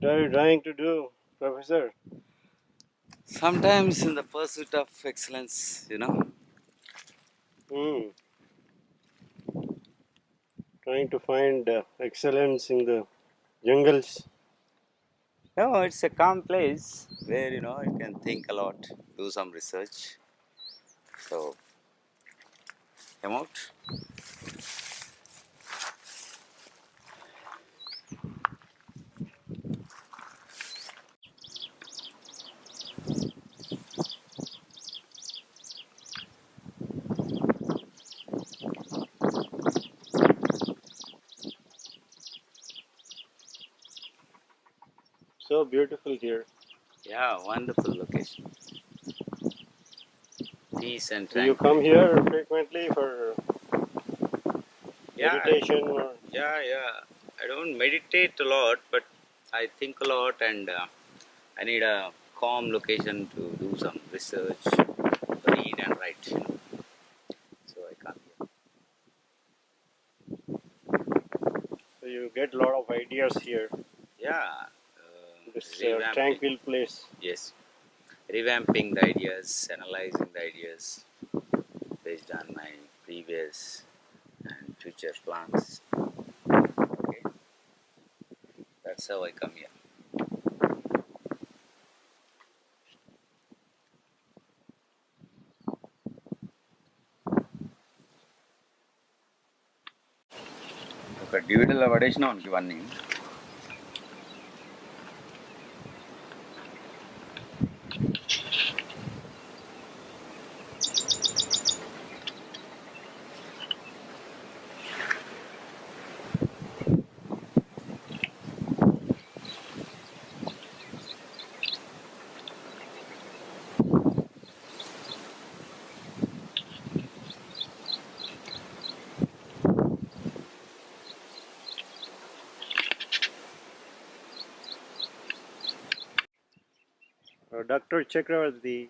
What are you trying to do, Professor? Sometimes in the pursuit of excellence, Hmm. Trying to find excellence in the jungles. it's a calm place where you can think a lot, do some research. So, come out. So beautiful here. Yeah, wonderful location. Peace and Do you come tranquility. here frequently for Yeah, meditation or? yeah. I don't meditate a lot, but I think a lot, and I need a calm location to do some research, read and write. So I come here. So you get a lot of ideas here. Yeah, This revamping. tranquil place. Yes, revamping the ideas, analyzing the ideas based on my previous and future plans. Okay, that's how I come here. ఒక డివిడల్ పడేసినాం ఇవన్నీ Dr. Chakravarti,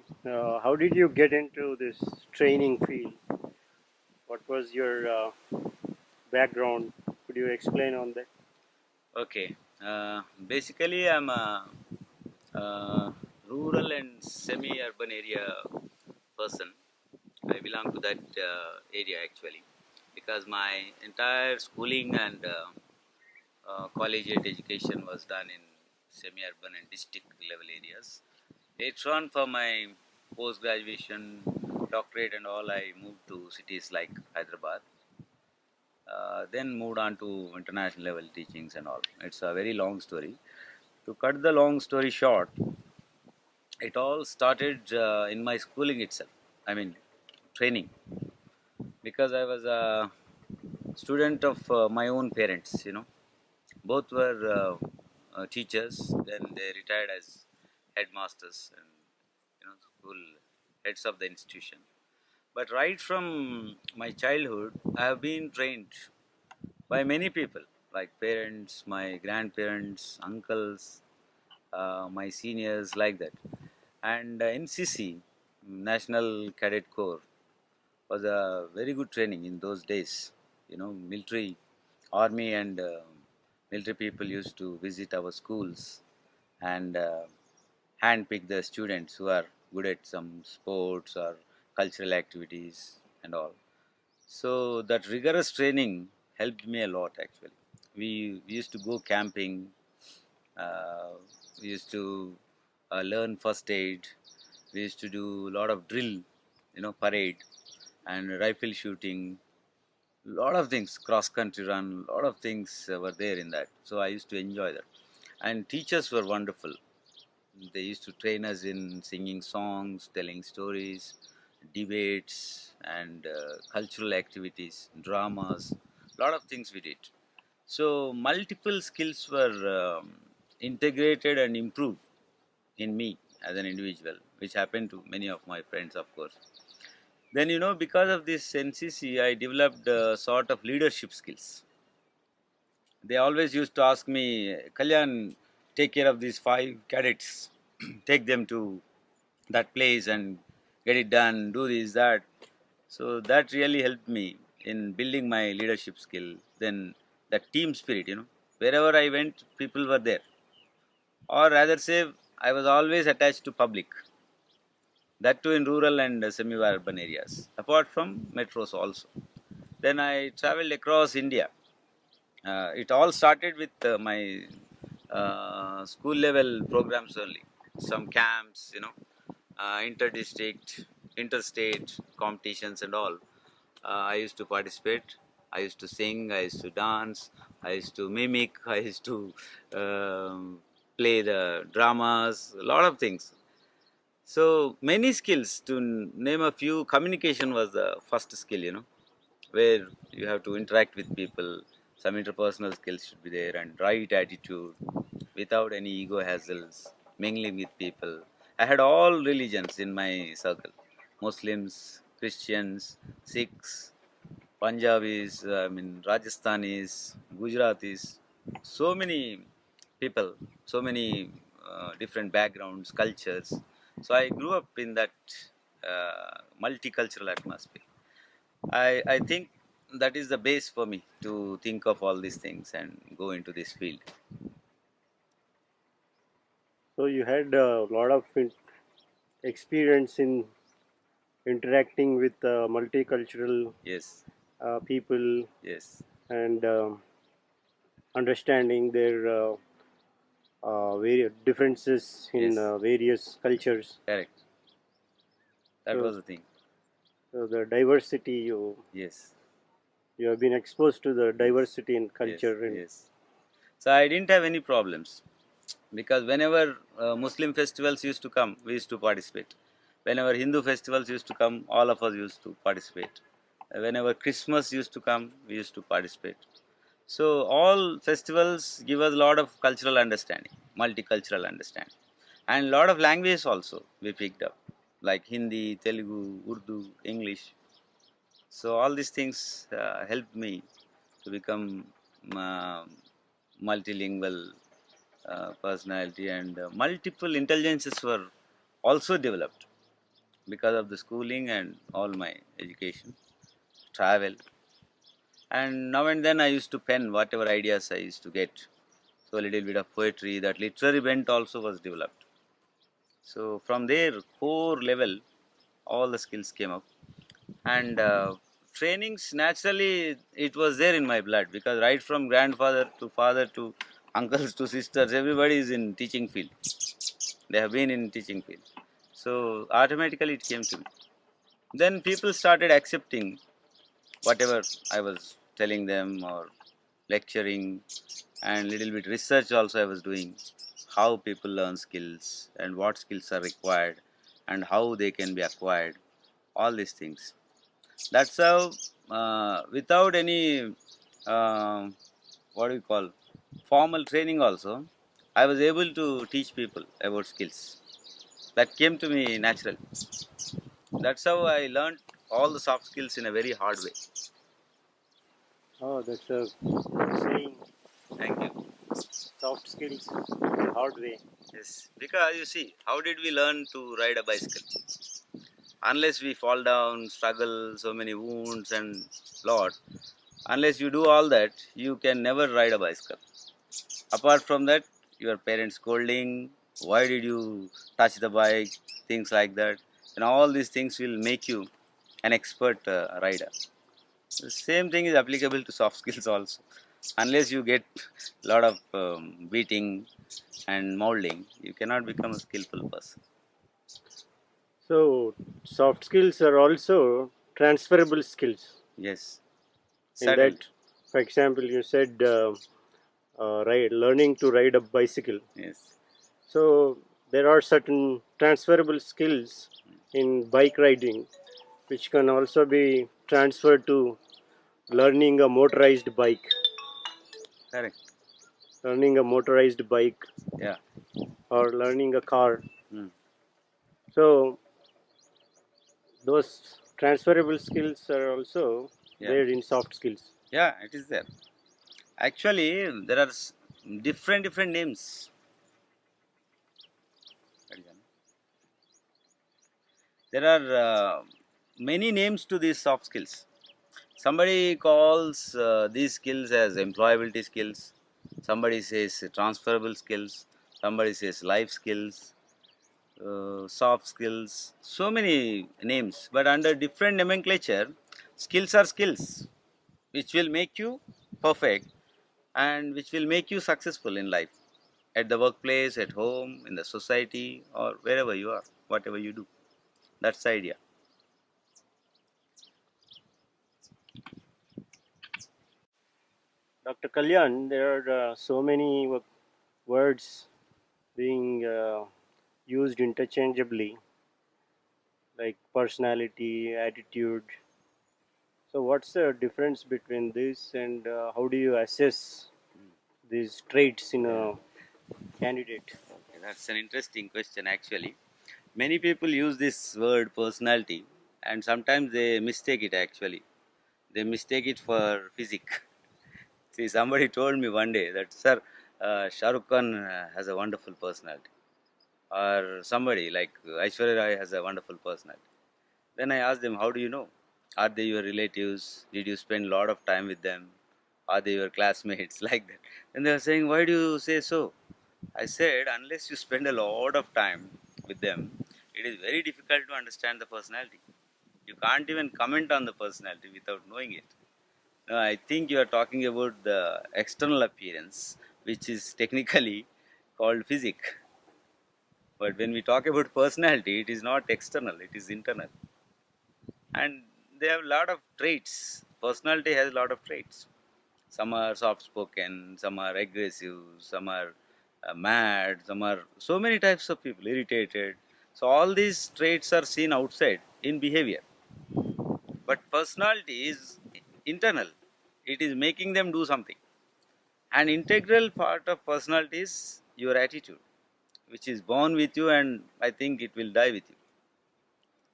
how did you get into this training field? What was your background? Could you explain on that? Okay, basically I'm a, rural and semi-urban area person. I belong to that area actually because my entire schooling and collegiate education was done in semi-urban and district level areas. Later on, for my post-graduation, doctorate and all, I moved to cities like Hyderabad. Then moved on to international level teachings and all. It's a very long story. To cut the long story short, it all started in my schooling itself. I mean, training, because I was a student of my own parents. Both were teachers. Then they retired as headmasters and school heads of the institution. But right from my childhood, I have been trained by many people, like parents, my grandparents, uncles, my seniors, like that. And NCC, National Cadet Corps, was a very good training in those days. Military, army, and military people used to visit our schools and handpick the students who are good at some sports or cultural activities and all. So that rigorous training helped me a lot actually. We used to go camping, uh, we used to learn first aid, we used to do a lot of drill, parade and rifle shooting, lot of things, cross country run, lot of things were there in that. So I used to enjoy that. And teachers were wonderful. They used to train us in singing songs, telling stories, debates, and cultural activities, dramas, lot of things we did. So multiple skills were integrated and improved in me as an individual, which happened to many of my friends, of course. Then, because of this NCC, I developed a sort of leadership skills. They always used to ask me, Kalyan, take care of these 5 cadets, take them to that place and get it done, do this, that. So that really helped me in building my leadership skill. Then the team spirit, wherever I went, people were there. or rather say I was always attached to public, that too in rural and semi-urban areas, apart from metros also. Then I traveled across India. It all started with my school level programs only, some camps, interdistrict, interstate competitions and all. I used to participate. I used to sing. I used to dance. I used to mimic. I used to um, play the dramas. A lot of things. So many skills. To name a few, communication was the first skill. Where you have to interact with people. Some interpersonal skills should be there, and right attitude, without any ego hassles, mingling with people. I had all religions in my circle: Muslims, Christians, Sikhs, Punjabis, Rajasthanis, Gujaratis, so many people, so many different backgrounds, cultures. So I grew up in that multicultural atmosphere. I think that is the base for me to think of all these things and go into this field. So you had a lot of experience in interacting with multicultural Yes, people yes, and understanding their various differences in yes, various cultures. correct. That So, was the thing. so the diversity Yes, you have been exposed to the yes, diversity in yes, culture and yes. So I didn't have any problems because whenever Muslim festivals used to come, we used to participate. Whenever Hindu festivals used to come, all of us used to participate. Whenever Christmas used to come, we used to participate. So all festivals give us a lot of cultural understanding, multicultural understanding, and a lot of languages also we picked up, like Hindi, Telugu, Urdu, English. So all these things helped me to become uh, multilingual personality, and multiple intelligences were also developed because of the schooling and all my education, travel, and now and then I used to pen whatever ideas I used to get. So a little bit of poetry, that literary bent also was developed. So from there, core level, all the skills came up, and trainings naturally it was there in my blood because right from grandfather to father to uncles to sisters, everybody is in teaching field. They have been in teaching field, so automatically it came to me. Then people started accepting whatever I was telling them or lecturing, and little bit research also I was doing, how people learn skills and what skills are required and how they can be acquired, all these things. That's how, without any what do you call formal training also, I was able to teach people about skills. That came to me naturally. That's how I learned all the soft skills in a very hard way. oh, that's a good saying. Thank you. Soft skills, the hard way. Yes, because you see, how did we learn to ride a bicycle? Unless we fall down, struggle, so many wounds and lot. Unless you do all that, you can never ride a bicycle. Apart from that, your parents scolding, why did you touch the bike, things like that, and all these things will make you an expert rider. The same thing is applicable to soft skills also. Unless you get a lot of beating and molding, you cannot become a skillful person. So soft skills are also transferable skills. Yes, In certainly. that, for example, you said learning to ride a bicycle. Yes, So there are certain transferable skills in bike riding, which can also be transferred to learning a motorized bike. correct. Learning a motorized bike Yeah. or learning a car. Mm. So those transferable skills are also Yeah. there in soft skills. Yeah, it is there. Actually, there are different names. There are many names to these soft skills. Somebody calls these skills as employability skills. Somebody says transferable skills. Somebody says life skills, soft skills, so many names, but under different nomenclature, skills are skills which will make you perfect and which will make you successful in life, at the workplace, at home, in the society, or wherever you are, whatever you do. That's the idea. Dr. Kalyan, there are so many words being used interchangeably, like personality, attitude. So, what's the difference between this, and how do you assess these traits in Yeah. a candidate? Okay, that's an interesting question actually. Many people use this word personality and sometimes they mistake it actually. They mistake it for physique. See, somebody told me one day that, sir, Shah Rukh Khan has a wonderful personality. Or somebody like Aishwarya Rai has a wonderful personality. Then I asked them, how do you know? Are they your relatives? Did you spend a lot of time with them? Are they your classmates? Like that. And they were saying, why do you say so? I said, unless you spend a lot of time with them, it is very difficult to understand the personality. You can't even comment on the personality without knowing it. No, I think you are talking about the external appearance, which is technically called physique. But when we talk about personality, it is not external, it is internal. And they have a lot of traits. Personality has a lot of traits. Some are soft spoken, some are aggressive, some are mad, some are so many types of people, irritated. So, all these traits are seen outside in behavior. But personality is internal, it is making them do something. An integral part of personality is your attitude, which is born with you, and I think it will die with you.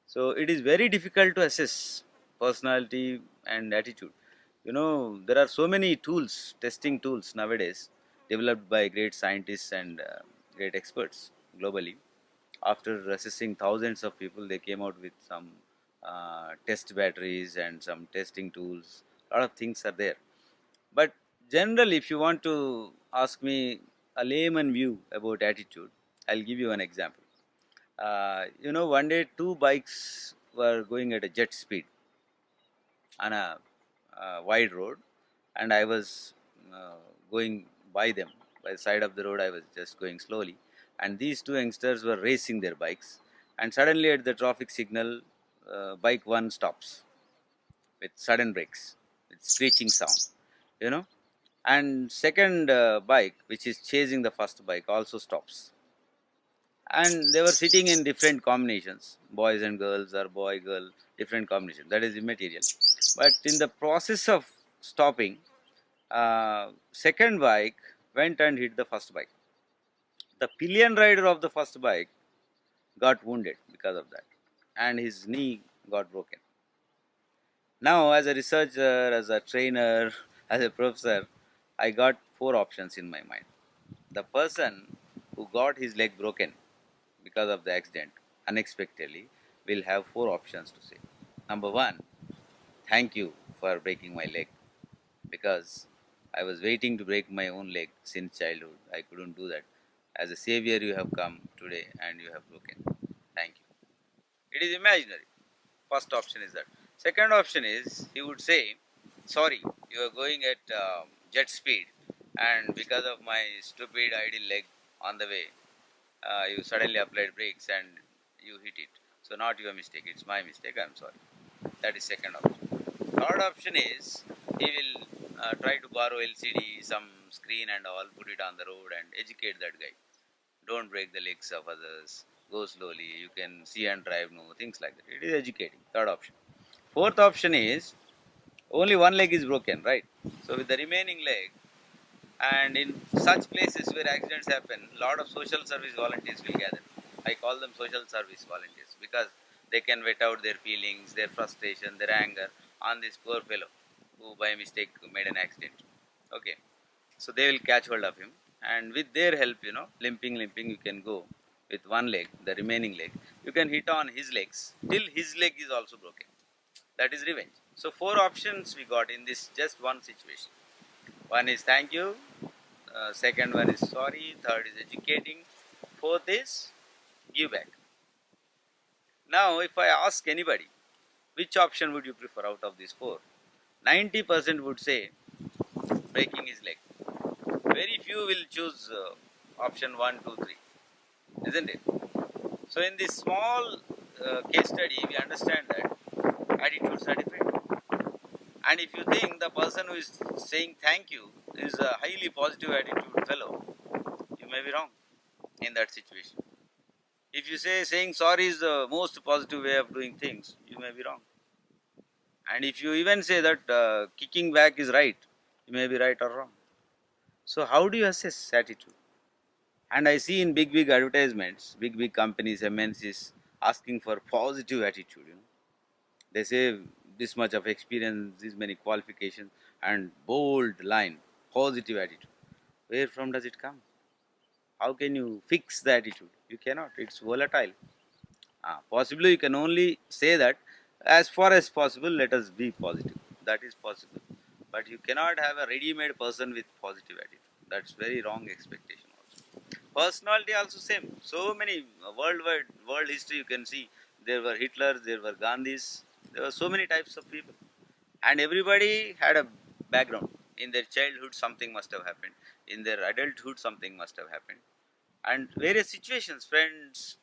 So it is very difficult to assess personality and attitude. You know, there are so many tools, testing tools nowadays, developed by great scientists and great experts globally. After assessing thousands of people, they came out with some test batteries and some testing tools. A lot of things are there. But generally, if you want to ask me a layman view about attitude, I'll give you an example. One day two bikes were going at a jet speed on a wide road, and I was going by them. By the side of the road, I was just going slowly, and these two youngsters were racing their bikes. And suddenly, at the traffic signal, bike one stops with sudden brakes, with screeching sound. You know, and second bike, which is chasing the first bike, also stops, and they were sitting in different combinations, boys and girls or boy girl, different combinations, that is immaterial. But in the process of stopping, second bike went and hit the first bike. The pillion rider of the first bike got wounded because of that, and his knee got broken. Now, as a researcher, as a trainer, as a professor, I got four options in my mind. The person who got his leg broken because of the accident unexpectedly will have four options to say. Number one, thank you for breaking my leg, because I was waiting to break my own leg since childhood. I couldn't do that. As a savior, you have come today and you have broken. Thank you. It is imaginary. First option is that. Second option is he would say, sorry, you are going at jet speed, and because of my stupid idle leg on the way, you suddenly applied brakes and you hit it. So not your mistake, it's my mistake, I'm sorry. That is second option. Third option is he will try to borrow LCD, some screen and all, put it on the road and educate that guy. Don't break the legs of others, go slowly, you can see and drive, no, things like that. It is educating. Third option. Fourth option is only one leg is broken, right? So with the remaining leg, and in such places where accidents happen, a lot of social service volunteers will gather. I call them social service volunteers because they can vet out their feelings, their frustration, their anger on this poor fellow who by mistake made an accident. Okay, so they will catch hold of him, and with their help, limping, you can go with one leg, the remaining leg. You can hit on his legs till his leg is also broken. That is revenge. So four options we got in this just one situation. One is thank you, second one is sorry, third is educating, fourth is give back. Now, if I ask anybody, which option would you prefer out of these four? 90% would say breaking his leg. Very few will choose option 1, 2, 3, isn't it? So, in this small case study, we understand that attitudes are different. And if you think the person who is saying thank you is a highly positive attitude fellow, you may be wrong in that situation. If you say saying sorry is the most positive way of doing things, you may be wrong. And if you even say that kicking back is right, you may be right or wrong. So how do you assess attitude? And I see in big advertisements, big companies, MNCs asking for positive attitude. They say this much of experience, this many qualifications, and bold line, positive attitude. Where from does it come? How can you fix the attitude? You cannot. It's volatile. Possibly you can only say that as far as possible, let us be positive. That is possible. But you cannot have a ready-made person with positive attitude. That's very wrong expectation also. Personality also same. So many worldwide world history you can see. There were Hitlers, there were Gandhis. There were so many types of people, and everybody had a background. In their childhood, something must have happened. In their adulthood, something must have happened, and various situations, friends,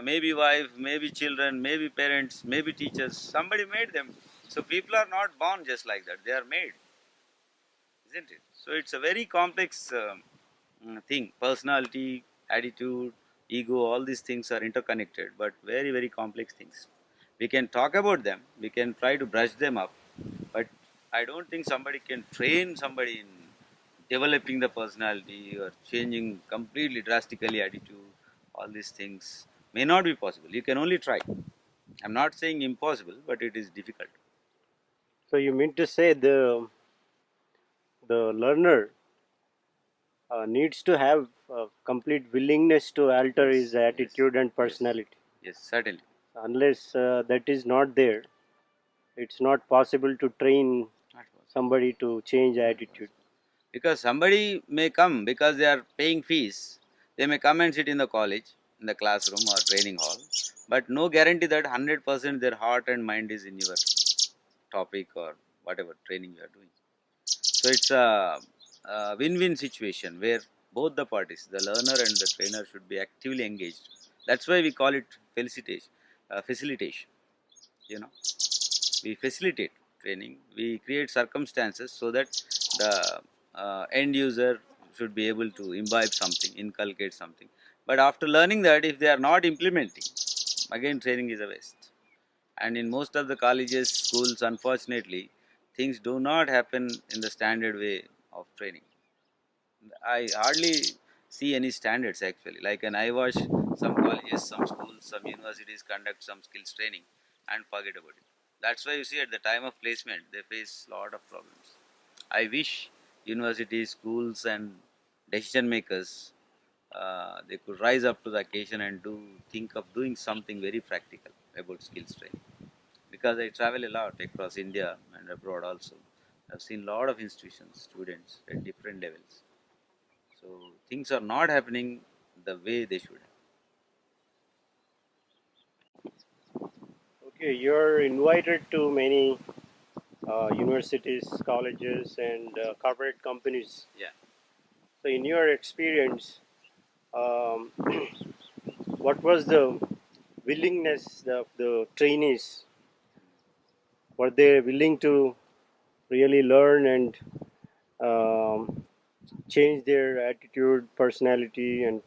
maybe wife, maybe children, maybe parents, maybe teachers. Somebody made them. So people are not born just like that. They are made, isn't it? So it's a very complex thing. Personality, attitude, ego, all these things are interconnected, but very complex things. We can talk about them. We can try to brush them up, but I don't think somebody can train somebody in developing the personality or changing completely drastically attitude. All these things may not be possible. You can only try. I'm not saying impossible, but it is difficult. So you mean to say the learner needs to have a complete willingness to alter Yes, his yes, attitude and yes, personality. yes, certainly. Unless that is not there, it's not possible to train Not possible. somebody to change Not attitude. possible. Because somebody may come because they are paying fees. They may come and sit in the college, in the classroom or training hall, but no guarantee that 100% their heart and mind is in your topic or whatever training you are doing. So it's a win-win situation where both the parties, the learner and the trainer, should be actively engaged. That's why we call it felicitation, facilitation. You know, we facilitate training. We create circumstances so that the end user should be able to imbibe something, inculcate something. But after learning that, if they are not implementing, again training is a waste. And in most of the colleges, schools, unfortunately, things do not happen in the standard way of training. I hardly see any standards actually. Like an eyewash, some colleges, some schools, some universities conduct some skills training and forget about it. That's why you see at the time of placement, they face a lot of problems. I wish universities, schools, and decision makers they could rise up to the occasion and think of doing something very practical about skills training. Because I travel a lot across India and abroad also. I've seen a lot of institutions, students at different levels. So things are not happening the way they should. Okay, you're invited to many universities, colleges, and corporate companies. Yeah. So, in your experience, um, what was the willingness of the trainees? Were they willing to really learn and um, change their attitude, personality, and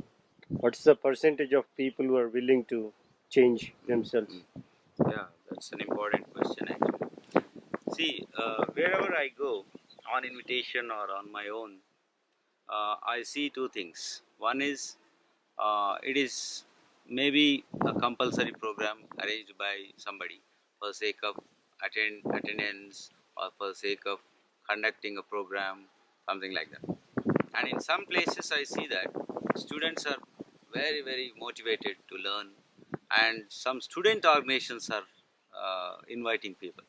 what's the percentage of people who are willing to change themselves? Yeah, that's an important question actually. See, wherever I go, on invitation or on my own, I see two things. One is it is maybe a compulsory program arranged by somebody for sake of attendance or for sake of conducting a program, something like that. And in some places, I see that students are very motivated to learn, and some student organizations are inviting people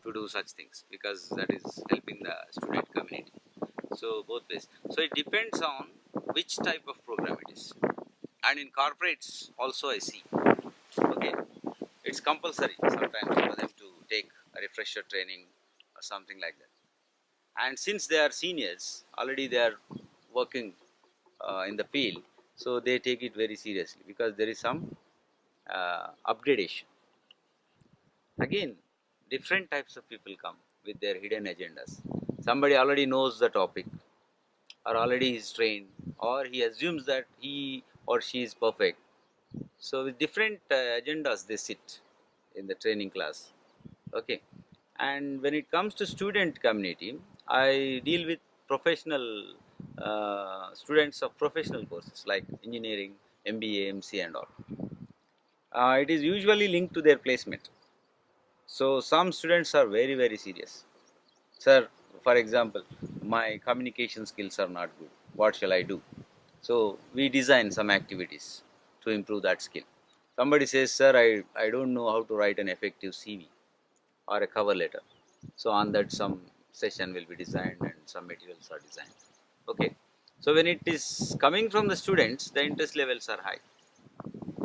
to do such things because that is helping the student community. So both ways. So it depends on which type of program it is. And in corporates also I see, okay, it's compulsory sometimes for them to take a refresher training or something like that. And since they are seniors, already they are working in the field, so they take it very seriously because there is some upgradation. Again, different types of people come with their hidden agendas. Somebody already knows the topic, or already is trained, or he assumes that he or she is perfect. So with different agendas they sit in the training class. Okay. And when it comes to student community, I deal with professional students of professional courses like engineering, MBA, MC and all. It is usually linked to their placement. So some students are very, very serious. Sir, for example, my communication skills are not good. What shall I do? So we design some activities to improve that skill. Somebody says, sir, I don't know how to write an effective CV or a cover letter. So on that some session will be designed and some materials are designed. Okay. So when it is coming from the students, the interest levels are high.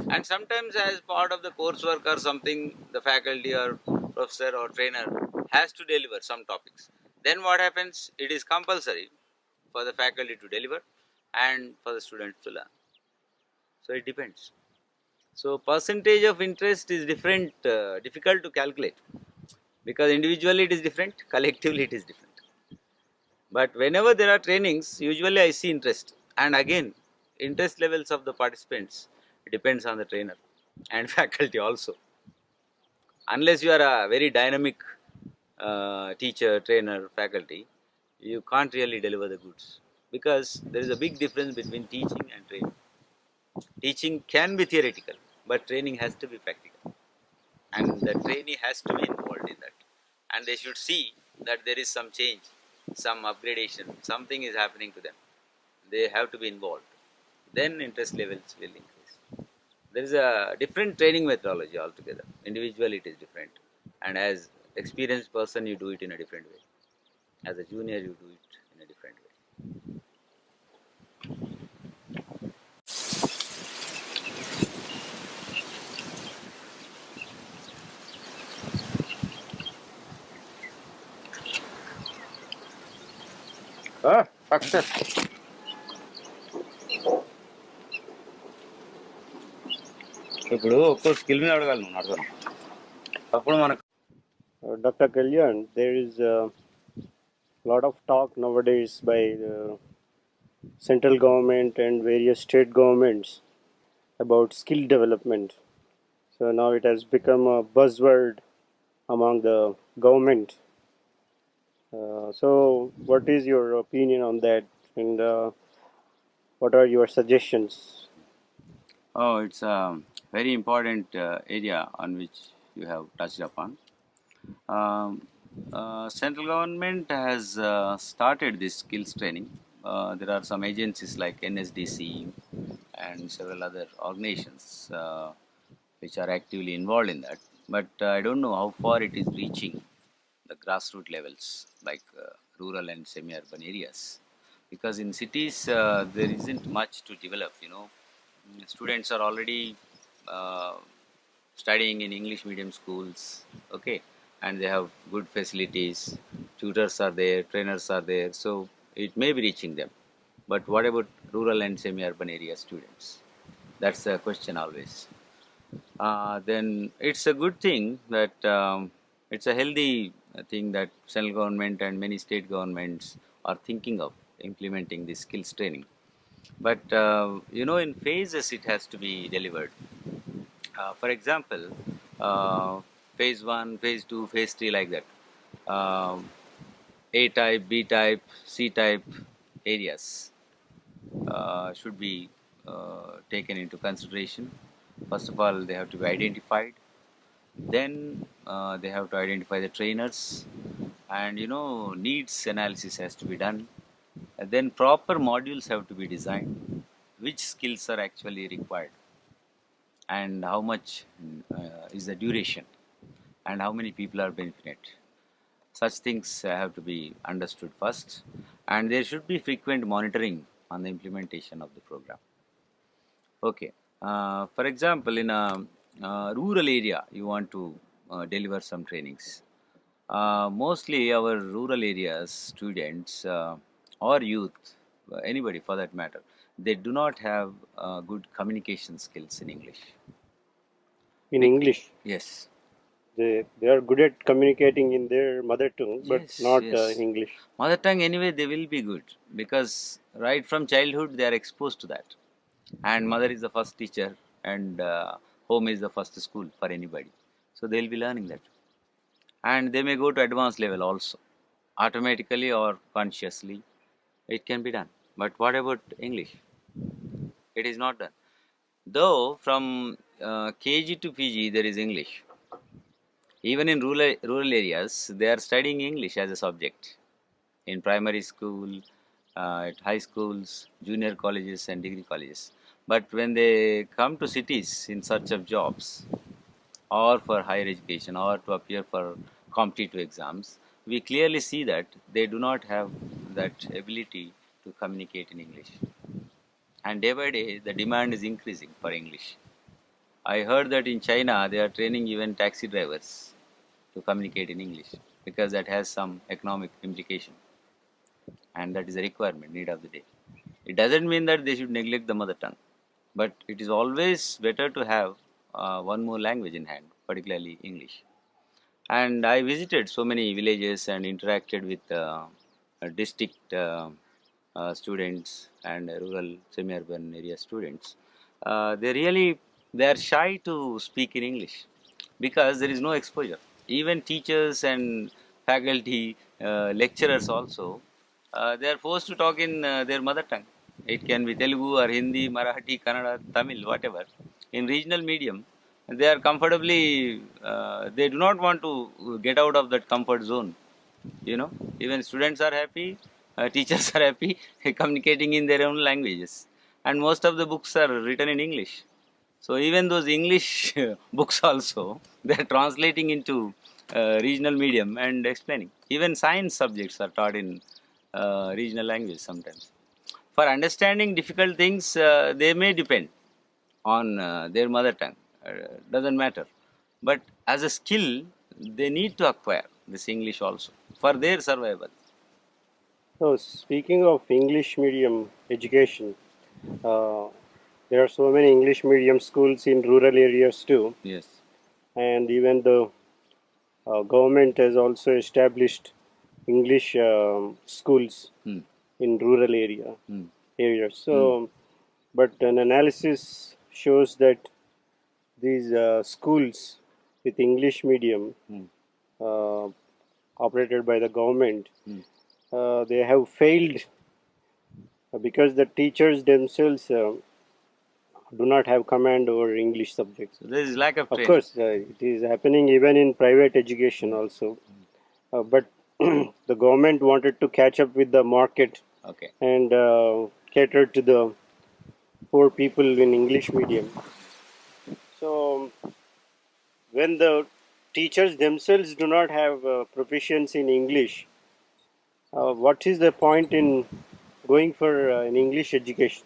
And sometimes as part of the coursework or something, the faculty or professor or trainer has to deliver some topics. Then what happens? It is compulsory for the faculty to deliver and for the students to learn. So it depends. So percentage of interest is different, difficult to calculate because individually it is different, collectively it is different. But whenever there are trainings, usually I see interest. And again, interest levels of the participants depends on the trainer and faculty also. Unless you are a very dynamic teacher, trainer, faculty, you can't really deliver the goods because there is a big difference between teaching and training. Teaching can be theoretical, but training has to be practical, and the trainee has to be involved in that. And they should see that there is some change, some upgradation, something is happening to them. They have to be involved. Then interest levels will increase. There is a different training methodology altogether. Individually, it is different, and as experienced person, you do it in a different way. As a junior, you do it in a different way. Success. ఇప్పుడు ఒక్కో skill మీద అడగాలి నువ్వు అడగను అప్పుడు మనకు Dr. Kalyan, there is a lot of talk nowadays by the central government and various state governments about skill development. So now it has become a buzzword among the government. So, what is your opinion on that, and what are your suggestions? Oh, it's a very important area on which you have touched upon. Um, Central government has started this skills training. There are some agencies like NSDC and several other organizations which are actively involved in that. But I don't know how far it is reaching the grassroots levels, like rural and semi-urban areas. Because in cities there isn't much to develop. Students are already uh, studying in English medium schools, okay, and they have good facilities, tutors are there, trainers are there, so it may be reaching them. But what about rural and semi-urban area students? That's the question always. Then it's a good thing that it's a healthy thing that central government and many state governments are thinking of implementing this skills training. But in phases it has to be delivered. For example, phase 1, phase 2, phase 3, like that. Um, A type, B type, C type areas should be taken into consideration. First of all, they have to be identified. Then they have to identify the trainers, and needs analysis has to be done. And then proper modules have to be designed. Which skills are actually required, and how much is the duration, and how many people are benefited. Such things have to be understood first, and there should be frequent monitoring on the implementation of the program. Okay. For example, in a rural area, you want to deliver some trainings. Mostly our rural areas students or youth, anybody for that matter, they do not have good communication skills in English. In English. Yes, They are good at communicating in their mother tongue, but yes, not in yes. English. Mother tongue anyway they will be good because right from childhood they are exposed to that, and mother is the first teacher, and home is the first school for anybody. So they will be learning that, and they may go to advanced level also, automatically or consciously. It can be done. But what about English? It is not done. Though from KG to PG there is English. Even in rural areas, they are studying English as a subject. In primary school, at high schools, junior colleges, and degree colleges. But when they come to cities in search of jobs or for higher education or to appear for competitive exams, we clearly see that they do not have that ability to communicate in English. And day by day, the demand is increasing for English. I heard that in China, they are training even taxi drivers to communicate in English because that has some economic implication, and that is a requirement, need of the day. It doesn't mean that they should neglect the mother tongue, but it is always better to have one more language in hand, particularly English. And I visited so many villages and interacted with district students and rural semi-urban area students. They are shy to speak in English because there is no exposure. Even teachers and faculty, lecturers also, they are forced to talk in their mother tongue. It can be Telugu or Hindi, Marathi, Kannada, Tamil, whatever. In regional medium, they are comfortably, they do not want to get out of that comfort zone. You know, even students are happy, teachers are happy communicating in their own languages. And most of the books are written in English. So even those English books also, they are translating into regional medium and explaining. Even science subjects are taught in regional language sometimes. For understanding difficult things, they may depend on their mother tongue. Doesn't matter. But as a skill, they need to acquire this English also for their survival. So, speaking of English medium education, uh, there are so many English medium schools in rural areas too, Yes. and even the government has also established English schools Hmm. in rural Hmm. areas. Hmm. So, but an analysis shows that these schools with English medium Hmm. uh, operated by the government, Hmm. they have failed because the teachers themselves do not have command over English subjects. So there is lack of Of training. course, it is happening even in private education Hmm. also, but the government wanted to catch up with the market Okay. and cater to the poor people in English medium. So when the teachers themselves do not have proficiency in English, what is the point in going for an English education?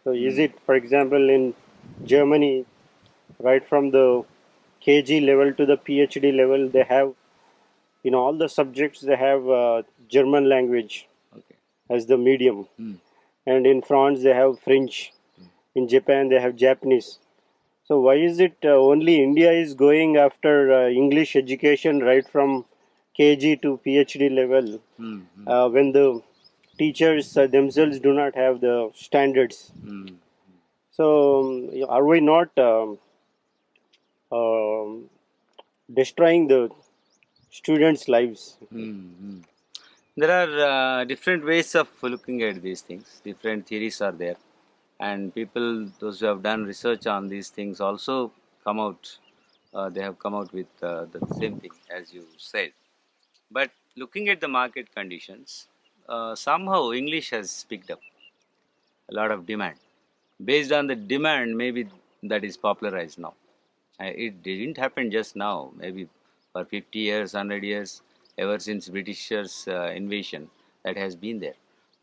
So is Hmm. it, for example, in Germany, right from the KG level to the PhD level, they have in all the subjects they have German language Okay. as the medium, Hmm. and in France they have French. In Japan they have Japanese. So why is it only India is going after English education right from KG to PhD level Hmm. Hmm. when the teachers themselves do not have the standards? Hmm. So are we not um, destroying the students' lives? Hmm. Hmm. There are different ways of looking at these things. Different theories are there, and people, those who have done research on these things, also come out. They have come out with the same thing as you said. But looking at the market conditions, somehow English has picked up a lot of demand. Based on the demand, maybe that is popularized now. It didn't happen just now. Maybe for 50 years, 100 years, ever since Britishers' invasion, that has been there.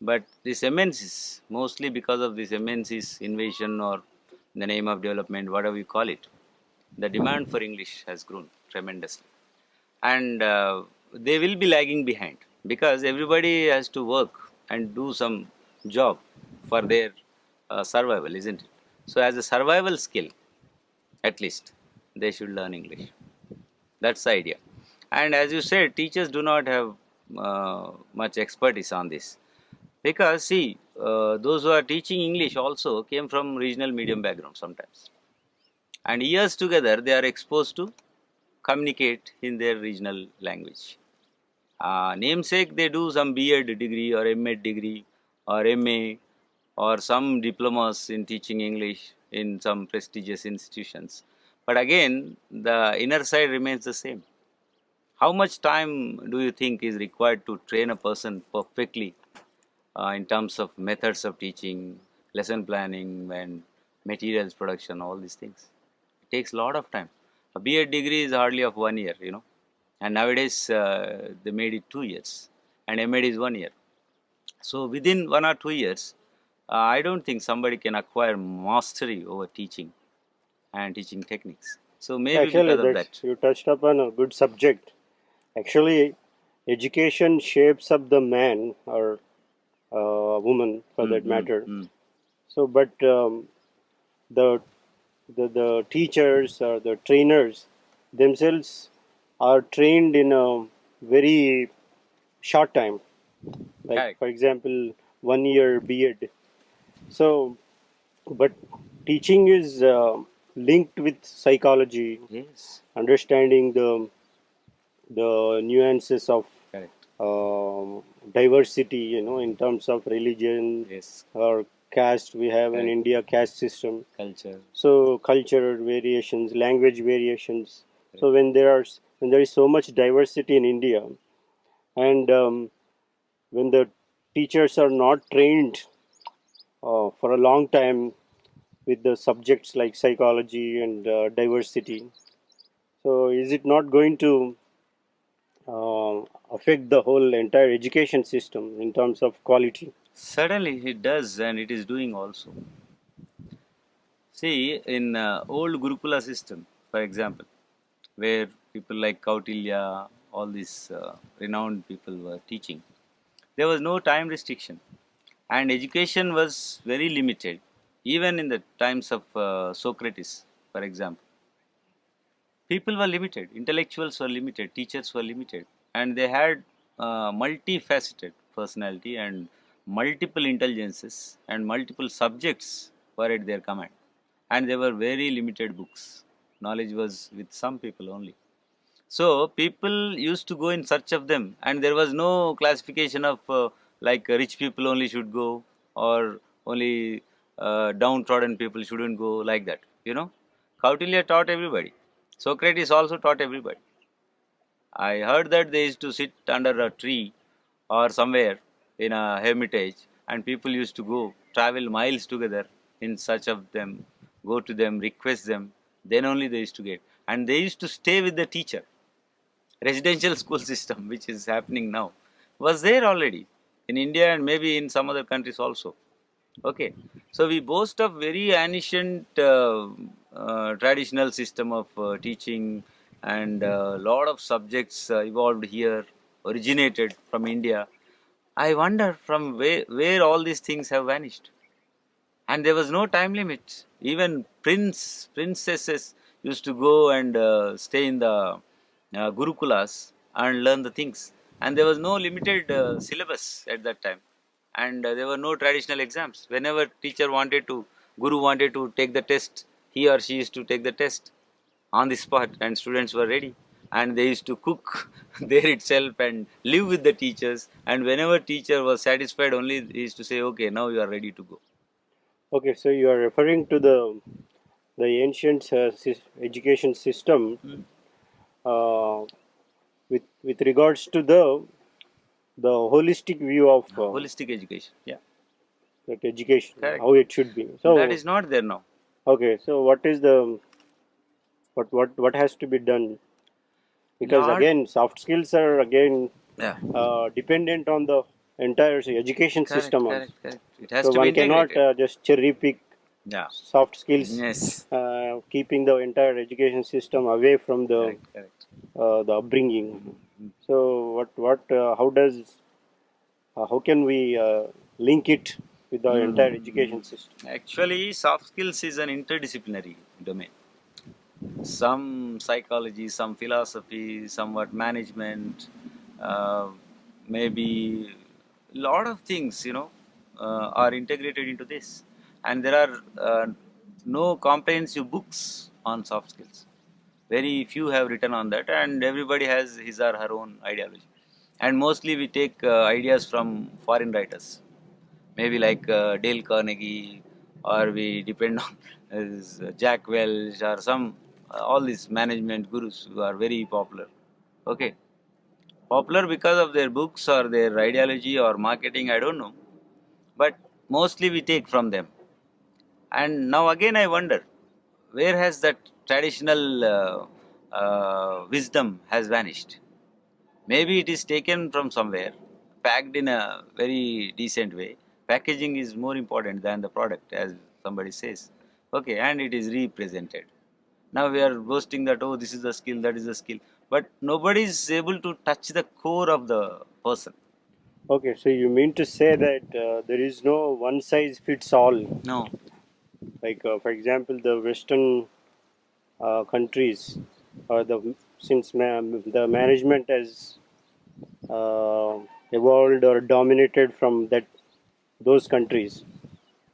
But this MNCs, mostly because of this MNCs invasion or in the name of development, whatever you call it, the demand for English has grown tremendously. And they will be lagging behind because everybody has to work and do some job for their survival, isn't it? So, as a survival skill, at least, they should learn English. That's the idea. And as you said, teachers do not have much expertise on this because see, those who are teaching English also came from regional medium background sometimes, and years together they are exposed to communicate in their regional language. Namesake, they do some B.Ed degree or M.Ed degree or M.A. or some diplomas in teaching English in some prestigious institutions. But again, the inner side remains the same. How much time do you think is required to train a person perfectly in terms of methods of teaching, lesson planning, and materials production, all these things? It takes a lot of time. A B.Ed degree is hardly of 1 year, and nowadays they made it 2 years, and M.Ed is 1 year. So within 1 or 2 years, I don't think somebody can acquire mastery over teaching and teaching techniques. So maybe Actually, because of that's that. you touched upon a good subject. Actually, education shapes up the man or woman for Mm, that mm, matter. mm. So, but the, the teachers or the trainers themselves are trained in a very short time. Like Correct. for example, 1 year B.Ed. So, but teaching is linked with psychology, Yes. understanding the nuances of Correct. diversity, in terms of religion Yes. or caste. We have in Correct. India caste system. Culture. So cultural variations, language variations. So Correct. when there is so much diversity in India, and when the teachers are not trained for a long time with the subjects like psychology and diversity, so is it not going to affect the whole entire education system in terms of quality? Certainly it does, and it is doing also. See, in old Gurukula system, for example, where people like Kautilya, all these renowned people were teaching, there was no time restriction, and education was very limited. Even in the times of Socrates, for example, people were limited, intellectuals were limited, teachers were limited, and they had multifaceted personality and multiple intelligences and multiple subjects were at their command, and there were very limited books. Knowledge was with some people only. So people used to go in search of them, and there was no classification of like rich people only should go or only downtrodden people shouldn't go, like that. Kautilya taught everybody. Socrates also taught everybody. I heard that they used to sit under a tree or somewhere in a hermitage, and people used to go travel miles together in search of them, go to them, request them. Then only they used to get, and they used to stay with the teacher. Residential school system, which is happening now, was there already in India and maybe in some other countries also. Okay, so we boast of very ancient traditional system of teaching, and a lot of subjects evolved here, originated from India. I wonder from where all these things have vanished, and there was no time limit. Even princesses used to go and stay in the gurukulas and learn the things, and there was no limited syllabus at that time, and there were no traditional exams. Whenever teacher wanted to, guru wanted to take the test, he or she used to take the test on the spot, and students were ready, and they used to cook there itself and live with the teachers, and whenever teacher was satisfied, only he used to say, okay, now you are ready to go. Okay, so you are referring to the ancient education system Hmm. uh, with regards to the holistic view of Holistic education, yeah, that education, correct. how it should be. That So is not there now. okay, so what is the what has to be done? Because Lord, again, soft skills are again yeah, dependent on the entire education Correct, system also. correct, correct. It has So to be one cannot integrated. just cherry pick Yeah. soft skills, Yes. keeping the entire education system away from Correct, correct. the upbringing. Mm. So how can we link it with the entire Mm. education system? Actually, soft skills is an interdisciplinary domain. Some psychology, some philosophy, somewhat management, uh, maybe lot of things, are integrated into this. And there are no comprehensive books on soft skills. Very few have written on that, and everybody has his or her own ideology. And mostly we take ideas from foreign writers, maybe like Dale Carnegie, or we depend on Jack Welch or some all these management gurus who are very popular. Okay, popular because of their books or their ideology or marketing. I don't know, but mostly we take from them. And now again, I wonder where has that traditional wisdom has vanished. Maybe it is taken from somewhere, packed in a very decent way. Packaging is more important than the product, as somebody says. Okay, and it is represented. Now we are boasting that, oh, this is the skill, that is the skill. But nobody is able to touch the core of the person. Okay, so you mean to say that there is no one size fits all? No. Like, for example, the Western countries, or the management has uh, evolved or dominated from those countries,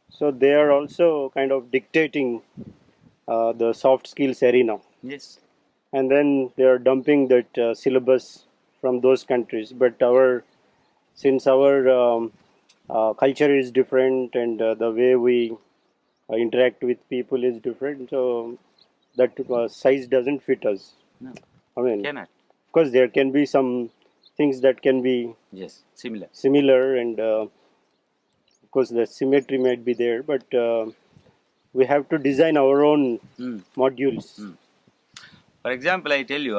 so they are also kind of dictating the soft skills arena, Yes. and then they are dumping that syllabus from those countries. But since our culture is different, and the way we interact with people is different, so that size doesn't fit us. No. I mean, Cannot. of course, there can be some things that can be Yes. Similar. similar, and of course, the symmetry might be there, but we have to design our own Mm. modules. Mm. For example, I tell you,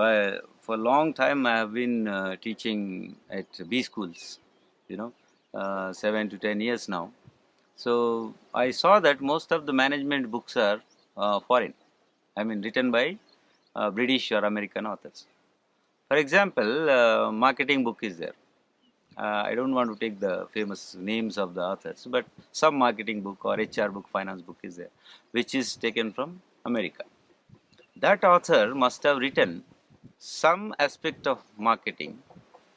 for a long time I have been teaching at B schools, 7 to 10 years now. So I saw that most of the management books are foreign. I mean, written by British or American authors. For example, marketing book is there. I don't want to take the famous names of the authors, but some marketing book or HR book, finance book is there, which is taken from America. That author must have written some aspect of marketing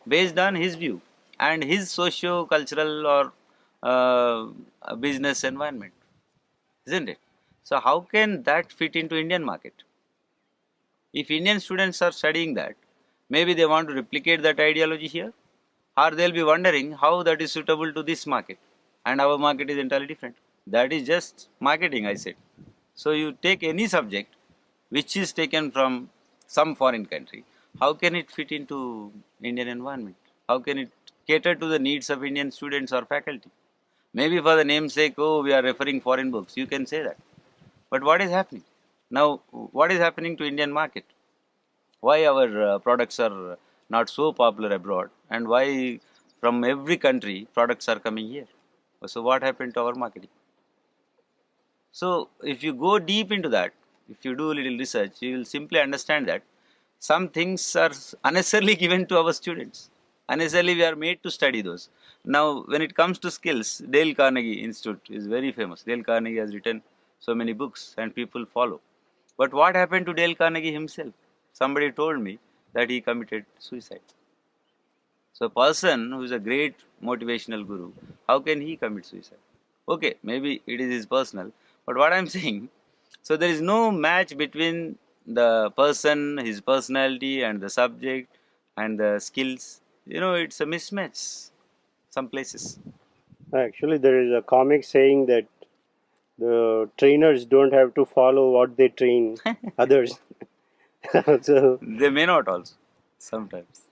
based on his view and his socio-cultural or business environment, isn't it? So how can that fit into Indian market? If Indian students are studying that, maybe they want to replicate that ideology here, or they'll be wondering how that is suitable to this market, and our market is entirely different. That is just marketing, I said. So you take any subject which is taken from some foreign country, how can it fit into Indian environment? How can it cater to the needs of Indian students or faculty? Maybe for the namesake, oh, we are referring foreign books, you can say that. But what is happening? Now, what is happening to Indian market? Why our products are not so popular abroad, and why from every country products are coming here? So what happened to our marketing? So if you go deep into that, if you do a little research, you will simply understand that some things are unnecessarily given to our students. Unnecessarily we are made to study those. Now when it comes to skills, Dale Carnegie Institute is very famous. Dale Carnegie has written so many books and people follow. But what happened to Dale Carnegie himself? Somebody told me that he committed suicide. So a person who is a great motivational guru, how can he commit suicide? Okay, maybe it is his personal, but what I'm saying, so there is no match between the person, his personality, and the subject and the skills. It's a mismatch some places. Actually, there is a comic saying that the trainers don't have to follow what they train others. So, They may not also sometimes.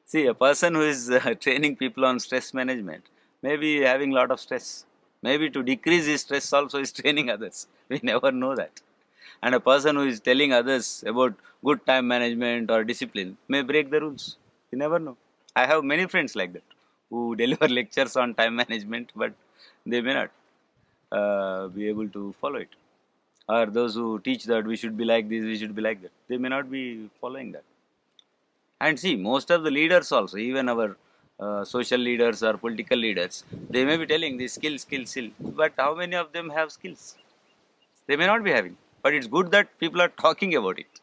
See, a person who is training people on stress management may be having a lot of stress. Maybe to decrease his stress also is training others. We never know that. And a person who is telling others about good time management or discipline may break the rules. You never know. I have many friends like that who deliver lectures on time management, but they may not be able to follow it. Or those who teach that we should be like this, we should be like that, they may not be following that. And see, most of the leaders also, even our social leaders or political leaders, they may be telling this skill, skill, skill. But how many of them have skills? They may not be having. But it's good that people are talking about it.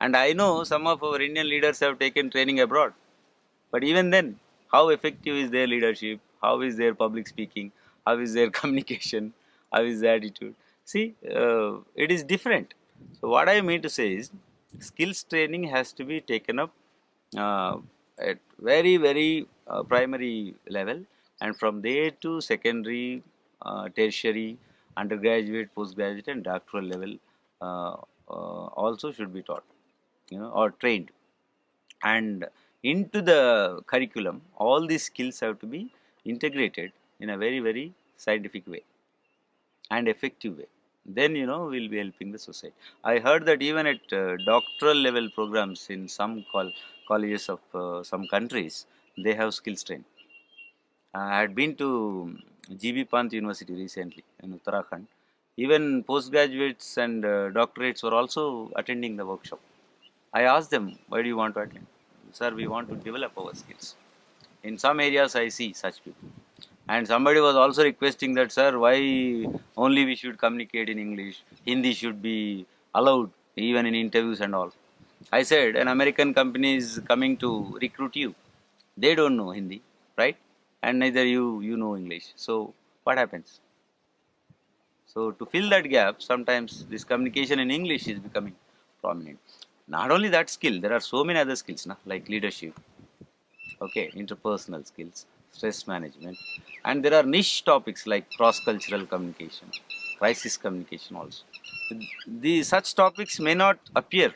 And I know some of our Indian leaders have taken training abroad. But even then, how effective is their leadership? How is their public speaking? How is their communication? How is their attitude? See, it is different. So, what I mean to say is, skills training has to be taken up uh, at very, very primary level, and from there to secondary, tertiary, undergraduate, postgraduate, and doctoral level also should be taught, or trained. And into the curriculum, all these skills have to be integrated in a very, very scientific way and effective way. Then, we'll be helping the society. I heard that even at doctoral level programs in some colleges of some countries, they have skills training. I had been to GB Pant University recently in Uttarakhand. Even postgraduates and doctorates were also attending the workshop. I asked them, why do you want to attend? Sir, we want to develop our skills. In some areas, I see such people. And somebody was also requesting that, sir, why only we should communicate in English? Hindi should be allowed even in interviews and all. I said, an American company is coming to recruit you. They don't know Hindi, right? And neither you know English. So what happens? So to fill that gap, sometimes this communication in English is becoming prominent. Not only that skill, there are so many other skills, like leadership, okay, interpersonal skills, stress management, and there are niche topics like cross-cultural communication, crisis communication also. The such topics may not appear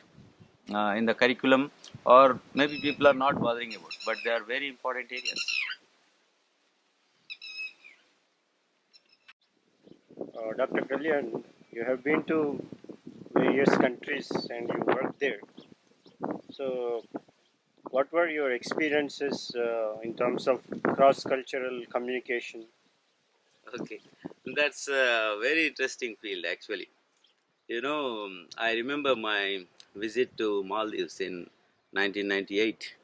in the curriculum, or maybe people are not bothering about, but they are very important areas. Dr. Kalyan, you have been to various countries and you worked there. So, what were your experiences in terms of cross-cultural communication? Okay, that's a very interesting field actually. I remember my visit to Maldives in 1998.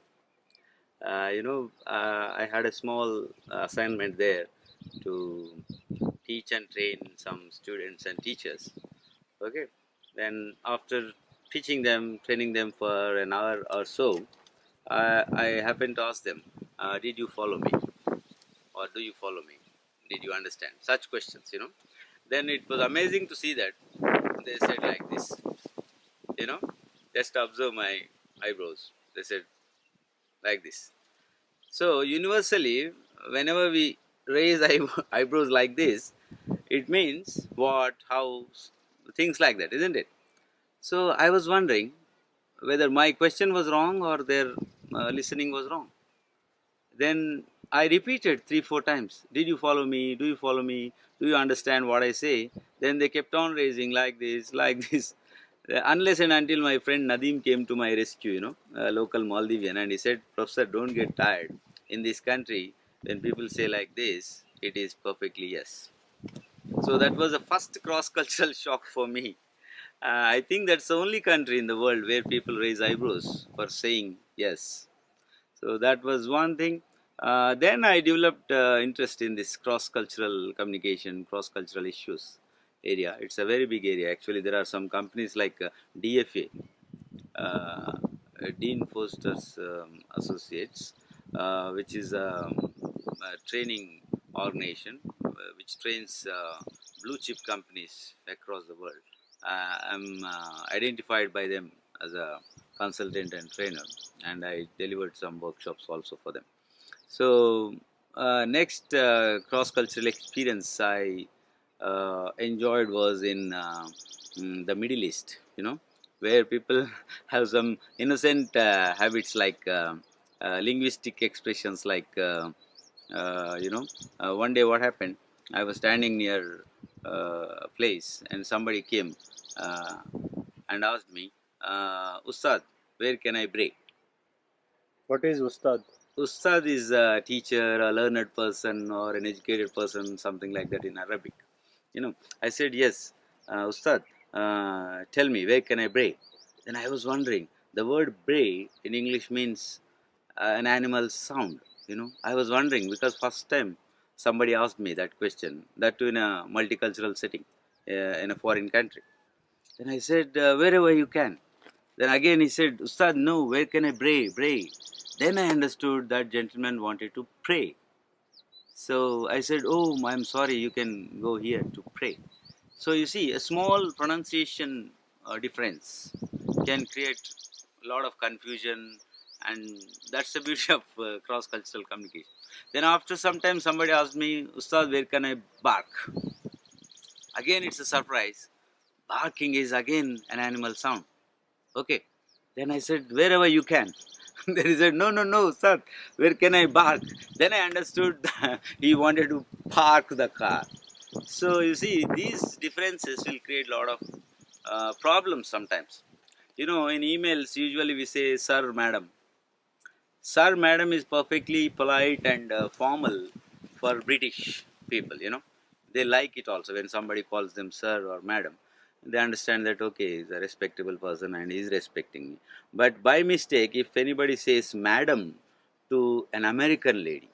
I had a small assignment there to teach and train some students and teachers. Okay, then after teaching them, training them for an hour or so, I happened to ask them, "Did you follow me, or do you follow me? Did you understand?" Such questions, Then it was amazing to see that they said like this, you know, just observe my eyebrows. They said like this. So universally, whenever we raise eyebrows like this, it means what, how, things like that, isn't it? So I was wondering whether my question was wrong or their listening was wrong. Then I repeated 3, 4 times. Did you follow me? Do you follow me? Do you understand what I say? Then they kept on raising like this, like this. Unless and until my friend Nadim came to my rescue, a local Maldivian, and he said, Professor, don't get tired. In this country, when people say like this, it is perfectly yes. So that was a first cross cultural shock for me. I think that's the only country in the world where people raise eyebrows for saying yes. So that was one thing. Then I developed interest in this cross-cultural communication, cross-cultural issues area. It's a very big area. Actually, there are some companies like DFA, uh, Dean Foster's Associates, which is a training organization which trains blue chip companies across the world. I'm identified by them as a consultant and trainer, and I delivered some workshops also for them. So, next cross cultural experience I enjoyed was in the Middle East, where people have some innocent habits like linguistic expressions like, one day what happened, I was standing near a place and somebody came uh, and asked me, Ustad, where can I break? What is Ustad? Ustad is a teacher, a learned person, or an educated person, something like that in Arabic. You know, I said, yes, Ustad, tell me, where can I bray? Then I was wondering, the word bray in English means an animal sound. You know, I was wondering because first time somebody asked me that question, that too in a multicultural setting, in a foreign country. Then I said, wherever you can. Then again he said, Ustad, no, where can I bray? Bray. Then I understood that gentleman wanted to pray. So I said, oh, I'm sorry, you can go here to pray. So you see, a small pronunciation difference can create a lot of confusion, and that's the beauty of cross-cultural communication. Then after some time, somebody asked me, Ustad, where can I bark? Again, it's a surprise. Barking is again an animal sound. Okay. Then I said, wherever you can. Then he said, no, no, no, sir, where can I bark? Then I understood that he wanted to park the car. So you see, these differences will create a lot of problems sometimes. You know, in emails, usually we say, sir, madam. Sir, madam is perfectly polite and formal for British people, you know. They like it also when somebody calls them sir or madam. They understand that, okay, he's a respectable person and he's respecting me. But by mistake, if anybody says madam to an American lady,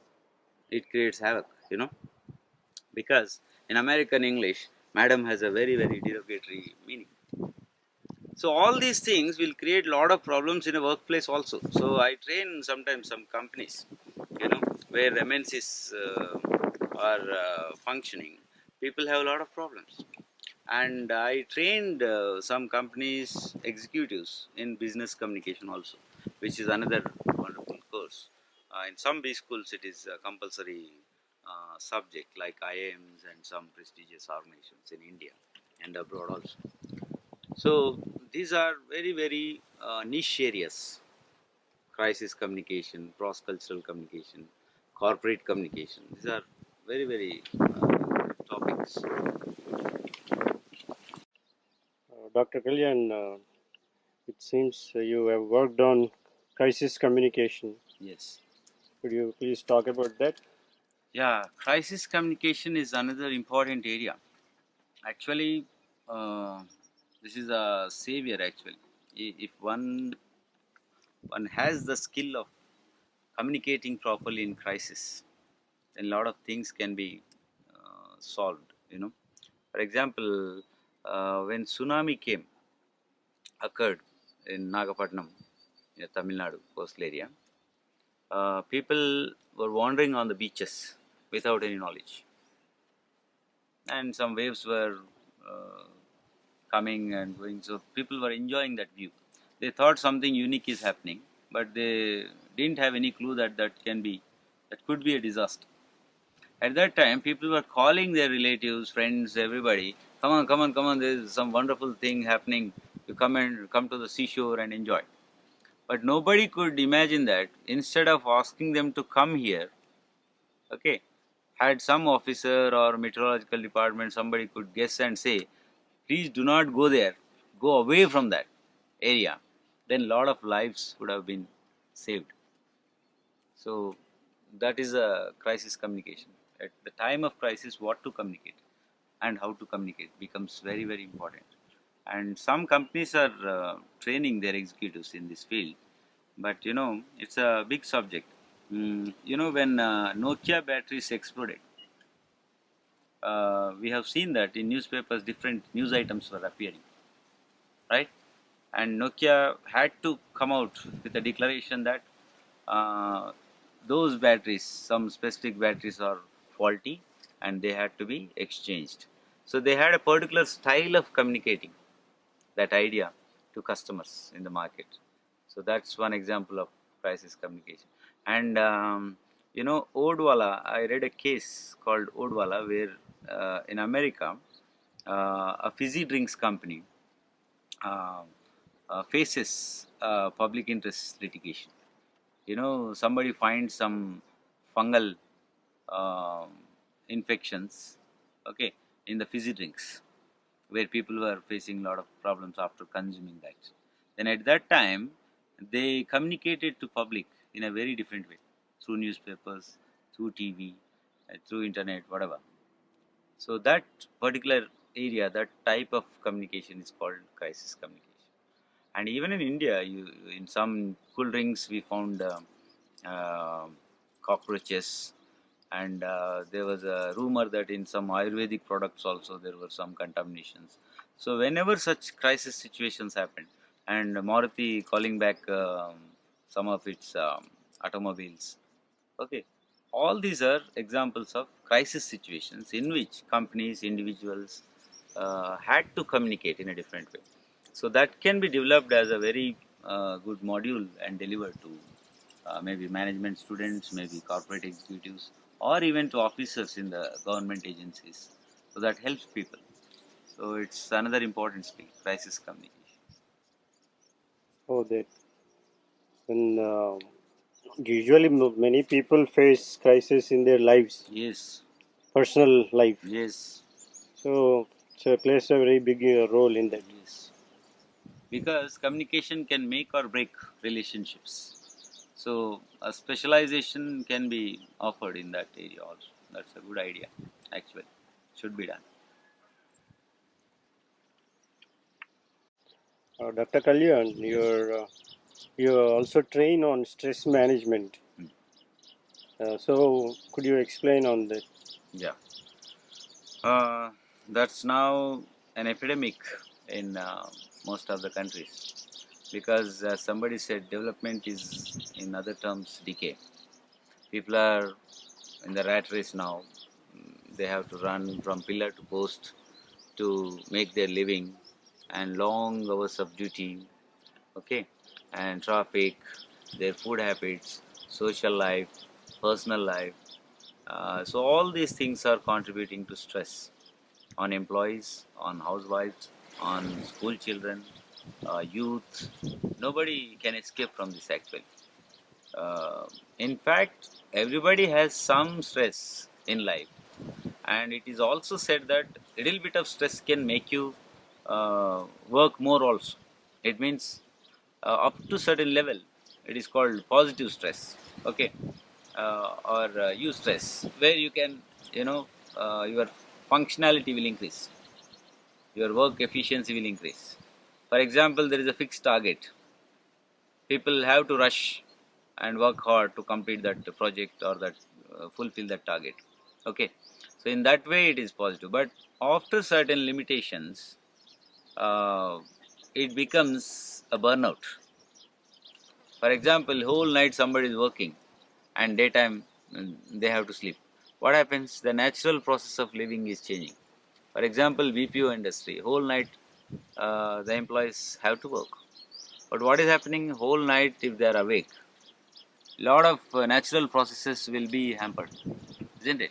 it creates havoc, you know, because in American English, madam has a very, very derogatory meaning. So all these things will create a lot of problems in a workplace also. So I train sometimes some companies, you know, where MNCs are functioning. People have a lot of problems, and I trained some companies executives in business communication also, which is another wonderful course. In some B schools, it is a compulsory subject like IIMs and some prestigious organizations in India and abroad also. So these are very, very niche areas: crisis communication, cross-cultural communication, corporate communication. These are very, very topics. Dr. Kalyan, it seems you have worked on crisis communication. Yes. Could you please talk about that? Yeah, crisis communication is another important area. Actually, uh, this is a savior. Actually, if one has the skill of communicating properly in crisis, then a lot of things can be solved. You know, for example, when tsunami occurred in Nagapattinam, Tamil Nadu coastal area, people were wandering on the beaches without any knowledge, and some waves were uh, coming and going. So people were enjoying that view. They thought something unique is happening, but they didn't have any clue that that could be a disaster. At that time, people were calling their relatives, friends, everybody. Come on, come on, come on! There's some wonderful thing happening. You come to the seashore and enjoy. But nobody could imagine that instead of asking them to come here, okay, had some officer or meteorological department, somebody could guess and say, please do not go there, go away from that area, then a lot of lives would have been saved. So that is a crisis communication. At the time of crisis, what to communicate and how to communicate becomes very, very important. And some companies are training their executives in this field, but you know, it's a big subject. You know, when Nokia batteries exploded, we have seen that in newspapers different news items were appearing, right? And Nokia had to come out with a declaration that uh, those batteries, some specific batteries, are faulty and they had to be exchanged. So they had a particular style of communicating that idea to customers in the market. So that's one example of crisis communication. And you know, Odwala, I read a case called Odwala where in America, a fizzy drinks company uh, faces public interest litigation. You know, somebody finds some fungal uh, infections, okay, in the fizzy drinks, where people were facing a lot of problems after consuming that. Then at that time, they communicated to public in a very different way. through newspapers, through TV, through internet, whatever. So that particular area, that type of communication is called crisis communication. And even in India, in some cool drinks we found uh, cockroaches, and there was a rumor that in some Ayurvedic products also there were some contaminations. So whenever such crisis situations happen, and Maruti calling back some of its automobiles, okay, all these are examples of crisis situations in which companies, individuals had to communicate in a different way. So that can be developed as a very good module and delivered to maybe management students, maybe corporate executives, or even to officers in the government agencies. So that helps people. So it's another important skill, crisis communication. Oh, that. And usually, many people face crisis in their lives, Yes, personal life. yes, So it plays a very big role in that. yes. Because communication can make or break relationships. So a specialization can be offered in that area also. That's a good idea, actually. Should be done. Dr. Kalyan, you also train on stress management. So could you explain on that? Yeah. That's now an epidemic in most of the countries because, as somebody said, development is, in other terms, decay. People are in the rat race now. They have to run from pillar to post to make their living, and long hours of duty, okay, and traffic, their food habits, social life, personal life. So all these things are contributing to stress on employees, on housewives, on school children, youth. Nobody can escape from this actually. Uh, in fact, everybody has some stress in life, and it is also said that a little bit of stress can make you work more also. It means up to certain level, it is called positive stress, okay, or eustress, where you can, you know, your functionality will increase, your work efficiency will increase. For example, there is a fixed target. People have to rush and work hard to complete that project or that fulfill that target. Okay, so in that way it is positive. But after certain limitations, uh, it becomes a burnout. For example, whole night somebody is working, and daytime they have to sleep. What happens? The natural process of living is changing. For example, BPO industry, whole night the employees have to work. But what is happening whole night if they are awake? Lot of natural processes will be hampered, isn't it?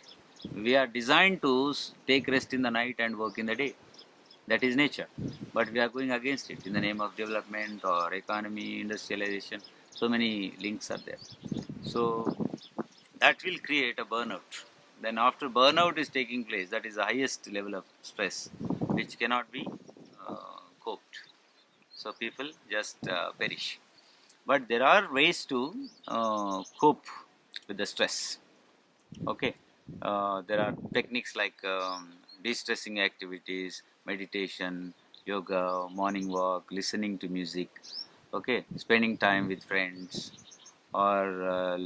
We are designed to take rest in the night and work in the day. That is nature. But we are going against it in the name of development or economy, industrialization. So many links are there. So that will create a burnout. Then after burnout is taking place, that is the highest level of stress, which cannot be coped. So people just perish. But there are ways to cope with the stress. Okay, there are techniques like de-stressing activities, meditation, yoga, morning walk, listening to music. Okay, spending time with friends, or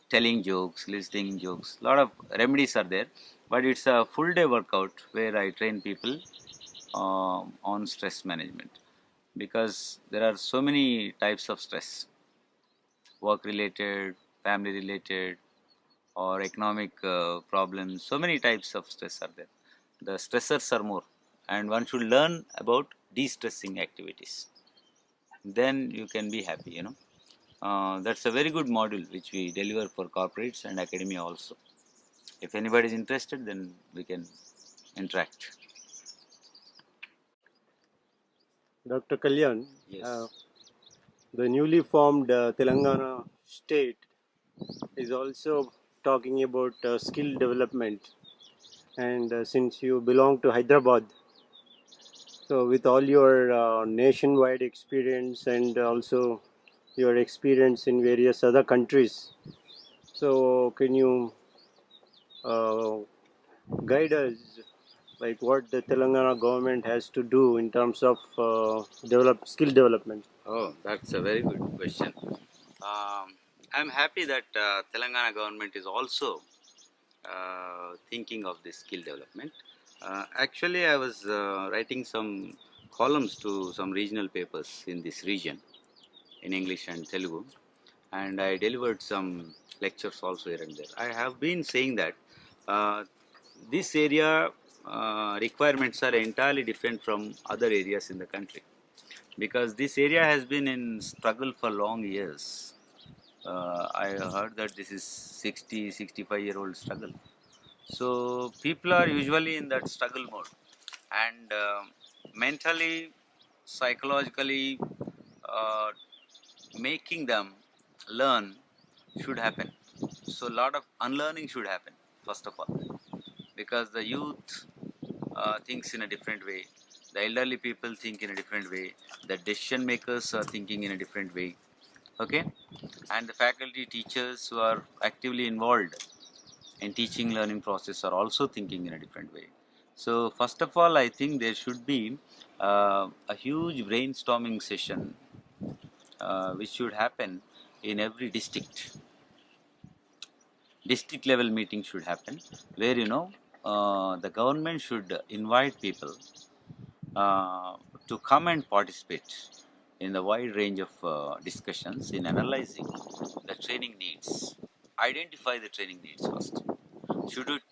telling jokes, listening jokes. A lot of remedies are there, but it's a full day workout where I train people on stress management, because there are so many types of stress: work related, family related, or economic problems. So many types of stress are there. The stressors are more, and one should learn about de-stressing activities. Then you can be happy. That's a very good module which we deliver for corporates and academia also. If anybody is interested, then we can interact. Dr. Kalyan, Yes. the newly formed Telangana state is also talking about skill development. And since you belong to Hyderabad, so with all your nationwide experience and also your experience in various other countries, So can you uh, guide us, like what the Telangana government has to do in terms of develop skill development? Oh, that's a very good question. I'm happy that Telangana government is also thinking of this skill development. Actually, I was writing some columns to some regional papers in this region in English and Telugu, and I delivered some lectures also here and there. I have been saying that uh, this area requirements are entirely different from other areas in the country, because this area has been in struggle for long years. I heard that this is 60, 65-year-old struggle. So people are usually in that struggle mode, and mentally, psychologically, uh, making them learn should happen. So a lot of unlearning should happen first of all, because the youth thinks in a different way, the elderly people think in a different way, the decision makers are thinking in a different way. Okay, and the faculty teachers who are actively involved in teaching learning process are also thinking in a different way. So first of all, I think there should be a huge brainstorming session which should happen in every district level meeting should happen, where the government should invite people to come and participate in the wide range of discussions in analyzing the training needs. Identify the training needs first. Should it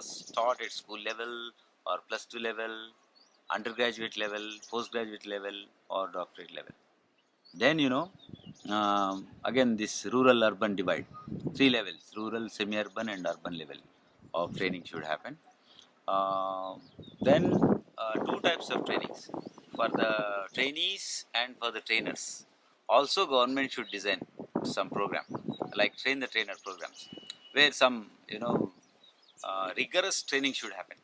start at school level or plus 2 level, undergraduate level, postgraduate level, or doctorate level? Then again this rural urban divide, three levels: rural, semi-urban, and urban level of training should happen. Uh, then two types of trainings for the trainees and for the trainers. Also, government should design some program like train the trainer programs, where some rigorous training should happen.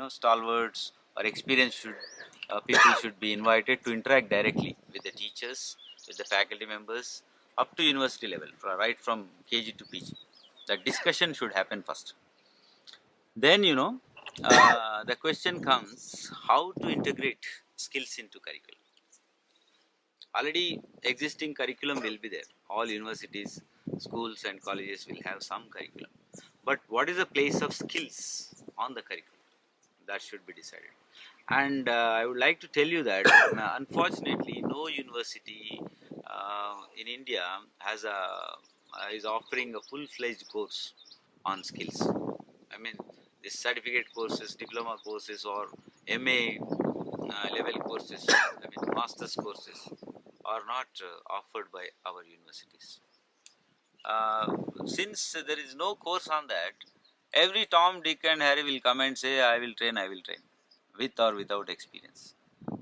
Stalwarts or experienced people should be invited to interact directly with the teachers, with the faculty members, up to university level, right from KG to PG. The discussion should happen first. Then, the question comes how to integrate skills into curriculum. Already existing curriculum will be there. All universities, schools, and colleges will have some curriculum. But what is the place of skills on the curriculum? That should be decided. And I would like to tell you that unfortunately, no university in India is offering a full-fledged course on skills. I mean, the certificate courses, diploma courses, or MA level courses, I mean, master's courses, are not offered by our universities. Since there is no course on that, every Tom, Dick, and Harry will come and say, I will train, with or without experience.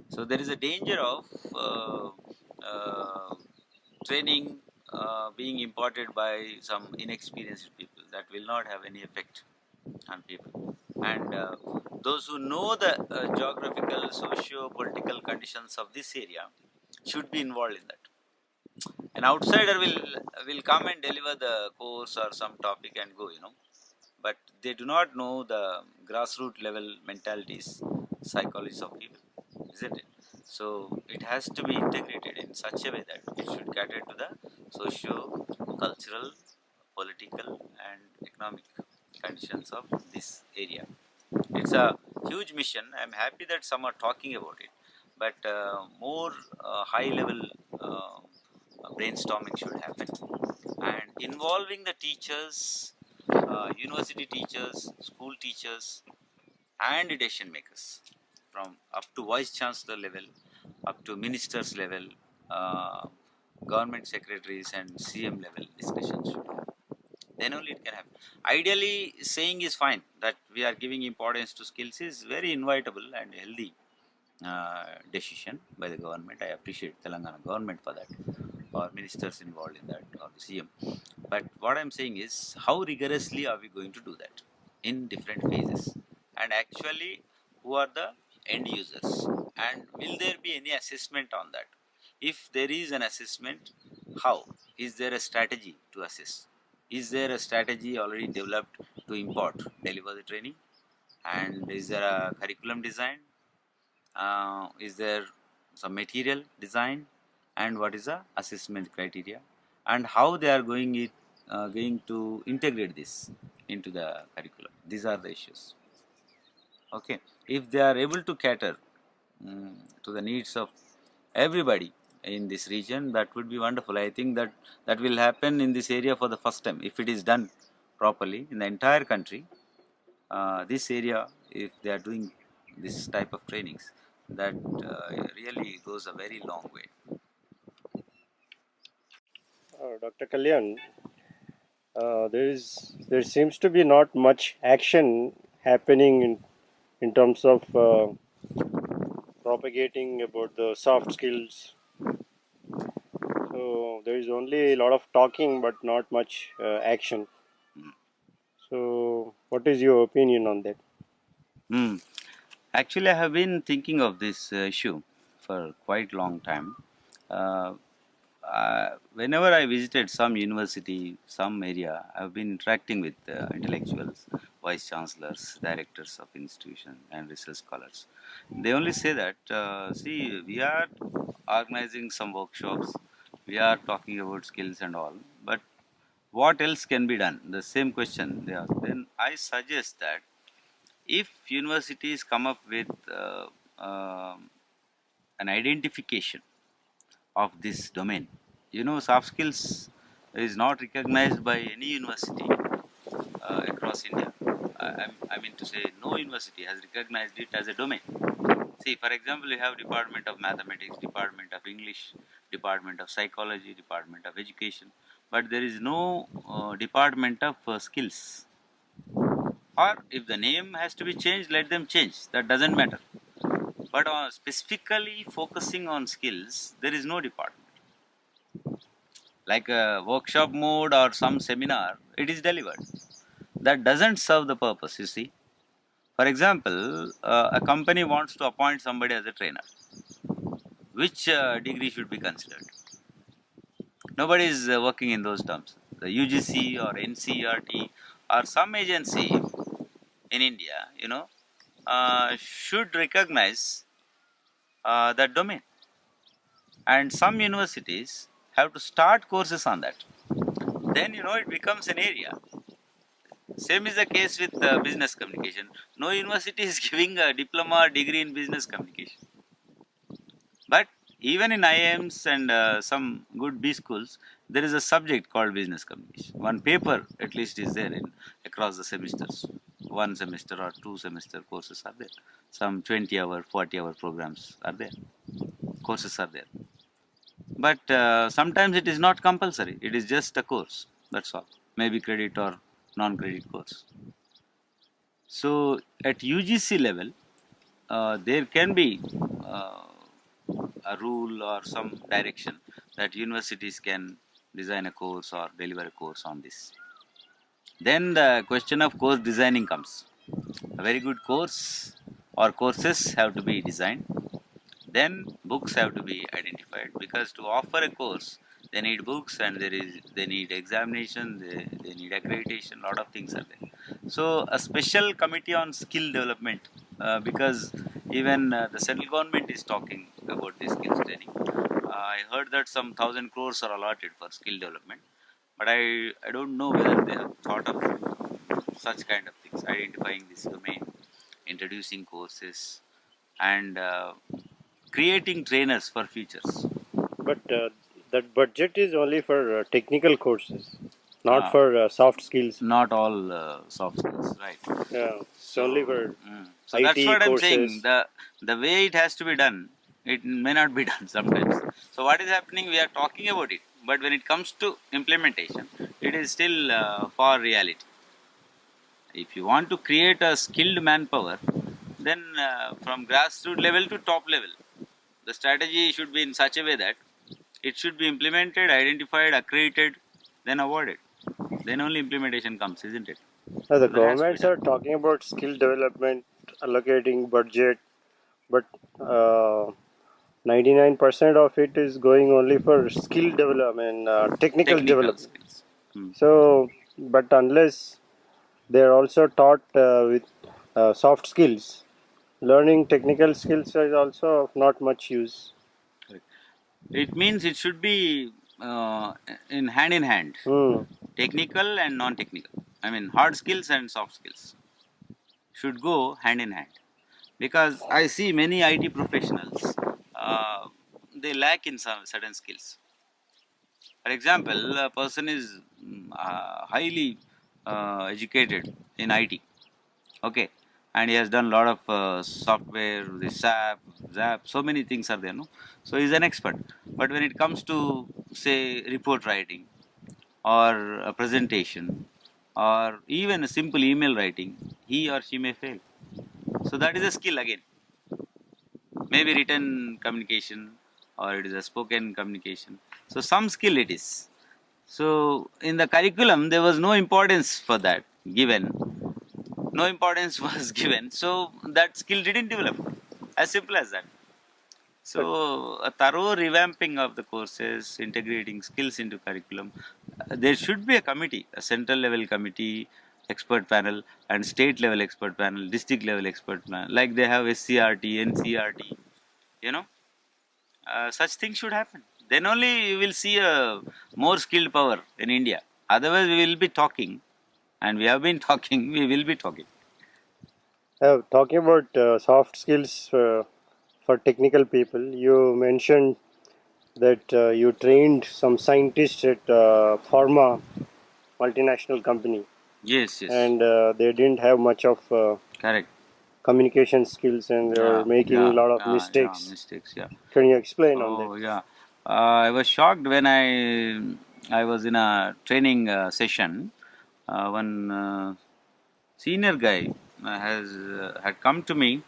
So there is a danger of training being imparted by some inexperienced people that will not have any effect on people. And those who know the geographical, socio-political conditions of this area should be involved in that. An outsider will come and deliver the course or some topic and go, but they do not know the grassroots level mentalities, psychologies of people, isn't it? So it has to be integrated in such a way that it should cater to the socio cultural, political, and economic conditions of this area. It's a huge mission. I'm happy that some are talking about it, but more high level uh, brainstorming should happen, and involving the teachers, university teachers, school teachers, and decision makers, from up to vice chancellor level, up to ministers level, uh, government secretaries, and CM level discussions should happen. Then only it can happen. Ideally, saying is fine that we are giving importance to skills is very invitable and healthy decision by the government. I appreciate Telangana government for that, or ministers involved in that, or the CM. But what I'm saying is, how rigorously are we going to do that in different phases? And actually, who are the end users? And will there be any assessment on that? If there is an assessment, how? Is there a strategy to assess? Is there a strategy already developed to import, deliver the training? And is there a curriculum design? Is there some material design? And what is the assessment criteria? And how they are going to integrate this into the curriculum? These are the issues. Okay, if they are able to cater to the needs of everybody in this region, that would be wonderful. I think that that will happen in this area for the first time if it is done properly in the entire country. This area, if they are doing this type of trainings, that really goes a very long way. Dr. Kalyan, there seems to be not much action happening in terms of propagating about the soft skills. So there is only a lot of talking, but not much action. So, what is your opinion on that? Hmm. Actually, I have been thinking of this issue for quite long time. Uh, Whenever I visited some university, some area, I've been interacting with intellectuals, vice chancellors, directors of institution, and research scholars. They only say that, see, we are organizing some workshops, we are talking about skills and all, but what else can be done? The same question they ask. Then I suggest that if universities come up with an identification of this domain. Soft skills is not recognized by any university across India. I mean to say, no university has recognized it as a domain. See, for example, you have Department of Mathematics, Department of English, Department of Psychology, Department of Education, but there is no Department of Skills. Or if the name has to be changed, let them change. That doesn't matter. But specifically focusing on skills, there is no department. Like a workshop mode or some seminar, it is delivered. That doesn't serve the purpose, you see. For example, a company wants to appoint somebody as a trainer. Which degree should be considered? Nobody is working in those terms. The UGC or NCERT or some agency in India, should recognize that domain. And some universities have to start courses on that. Then, it becomes an area. Same is the case with business communication. No university is giving a diploma or degree in business communication. But even in IIMs and some good B schools, there is a subject called business communication. One paper at least is there in across the semesters. One semester or two semester courses are there. Some 20-hour, 40-hour programs are there. Courses are there. But sometimes it is not compulsory. It is just a course. That's all. Maybe credit or non-credit course. So at UGC level, there can be a rule or some direction that universities can design a course or deliver a course on this. Then the question of course designing comes. A very good course or courses have to be designed. Then books have to be identified, because to offer a course they need books, and they need examination, they need accreditation, lot of things are there. So a special committee on skill development, because even the central government is talking about this skills training. I heard that some 1,000 crores are allotted for skill development, but I don't know whether they have thought of such kind of things, identifying this domain, introducing courses, and creating trainers for futures. But that budget is only for technical courses, not Uh, for soft skills. Not all soft skills, right? Yeah, it's only So, for so that's IT what I'm saying. courses. The way it has to be done, it may not be done sometimes. So what is happening? We are talking about it, but when it comes to implementation, it is still far reality. If you want to create a skilled manpower, then from grassroots level to top level, the strategy should be in such a way that it should be implemented, identified, accredited, then awarded. Then only implementation comes, isn't it? The So that has to be governments done. are talking about skill development, allocating budget, but 99% of it is going only for skill development, technical Technical development. skills. Hmm. So but unless they are also taught with soft skills, learning technical skills is also of not much use. Correct. It means it should be in hand, Hmm. technical and non-technical. I mean, hard skills and soft skills should go hand in hand. Because I see many IT professionals, they lack in some certain skills. For example, a person is highly educated in IT, okay, and he has done a lot of software, the SAP, ZAP, so many things are there, no? So he's an expert. But when it comes to, say, report writing or a presentation or even a simple email writing, he or she may fail. So that is a skill again. Maybe written communication or it is a spoken communication. So some skill it is. So in the curriculum, there was no importance for that given. No importance was given. So that skill didn't develop. As simple as that. But So a thorough revamping of the courses, integrating skills into curriculum. There should be a committee, a central level committee, expert panel, and state level expert panel, district level expert panel. Like they have SCRT, NCRT. You know, such things should happen. Then only you will see a more skilled power in India. Otherwise, we will be talking, and we have been talking. We will be talking. talking about soft skills for technical people, you mentioned that you trained some scientists at pharma multinational company, Yes, yes, and they didn't have much of correct. communication skills, and they were Yeah, making a yeah, lot of yeah, yeah. mistakes. Mistakes. Yeah. Can you explain on that? Oh, yeah. I was shocked when I was in a training session. One senior guy has had come to me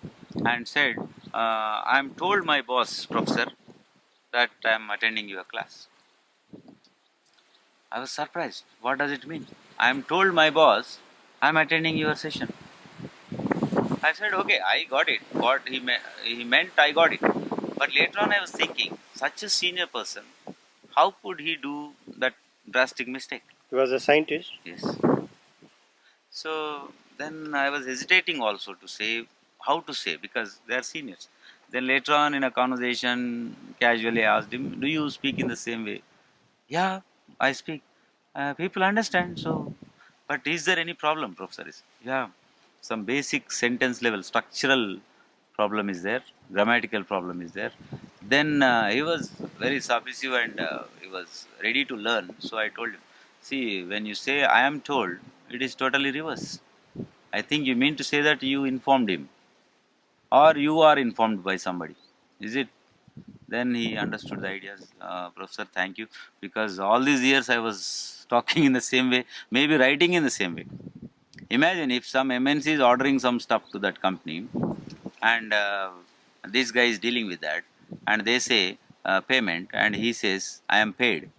and said, "I'm told my boss, professor, that I'm attending your class." I was surprised. What does it mean? I'm told my boss, I'm attending your session. I said, okay, I got it. What he meant, I got it. But later on, I was thinking, such a senior person, how could he do that drastic mistake? He was a scientist. Yes. So then I was hesitating also to say how to say because they are seniors. Then later on in a conversation, casually I asked him, "Do you speak in the same way?" Yeah, I speak. People understand. So, but is there any problem, Professor? Yeah, some basic sentence level structural problem is there, grammatical problem is there. Then he was very submissive and he was ready to learn. So I told him, see, when you say I am told, it is totally reverse. I think you mean to say that you informed him or you are informed by somebody. Is it? Then he understood the ideas. Professor, thank you. Because all these years I was talking in the same way, maybe writing in the same way. Imagine if some MNC is ordering some stuff to that company and this guy is dealing with that and they say payment and he says, I am paid.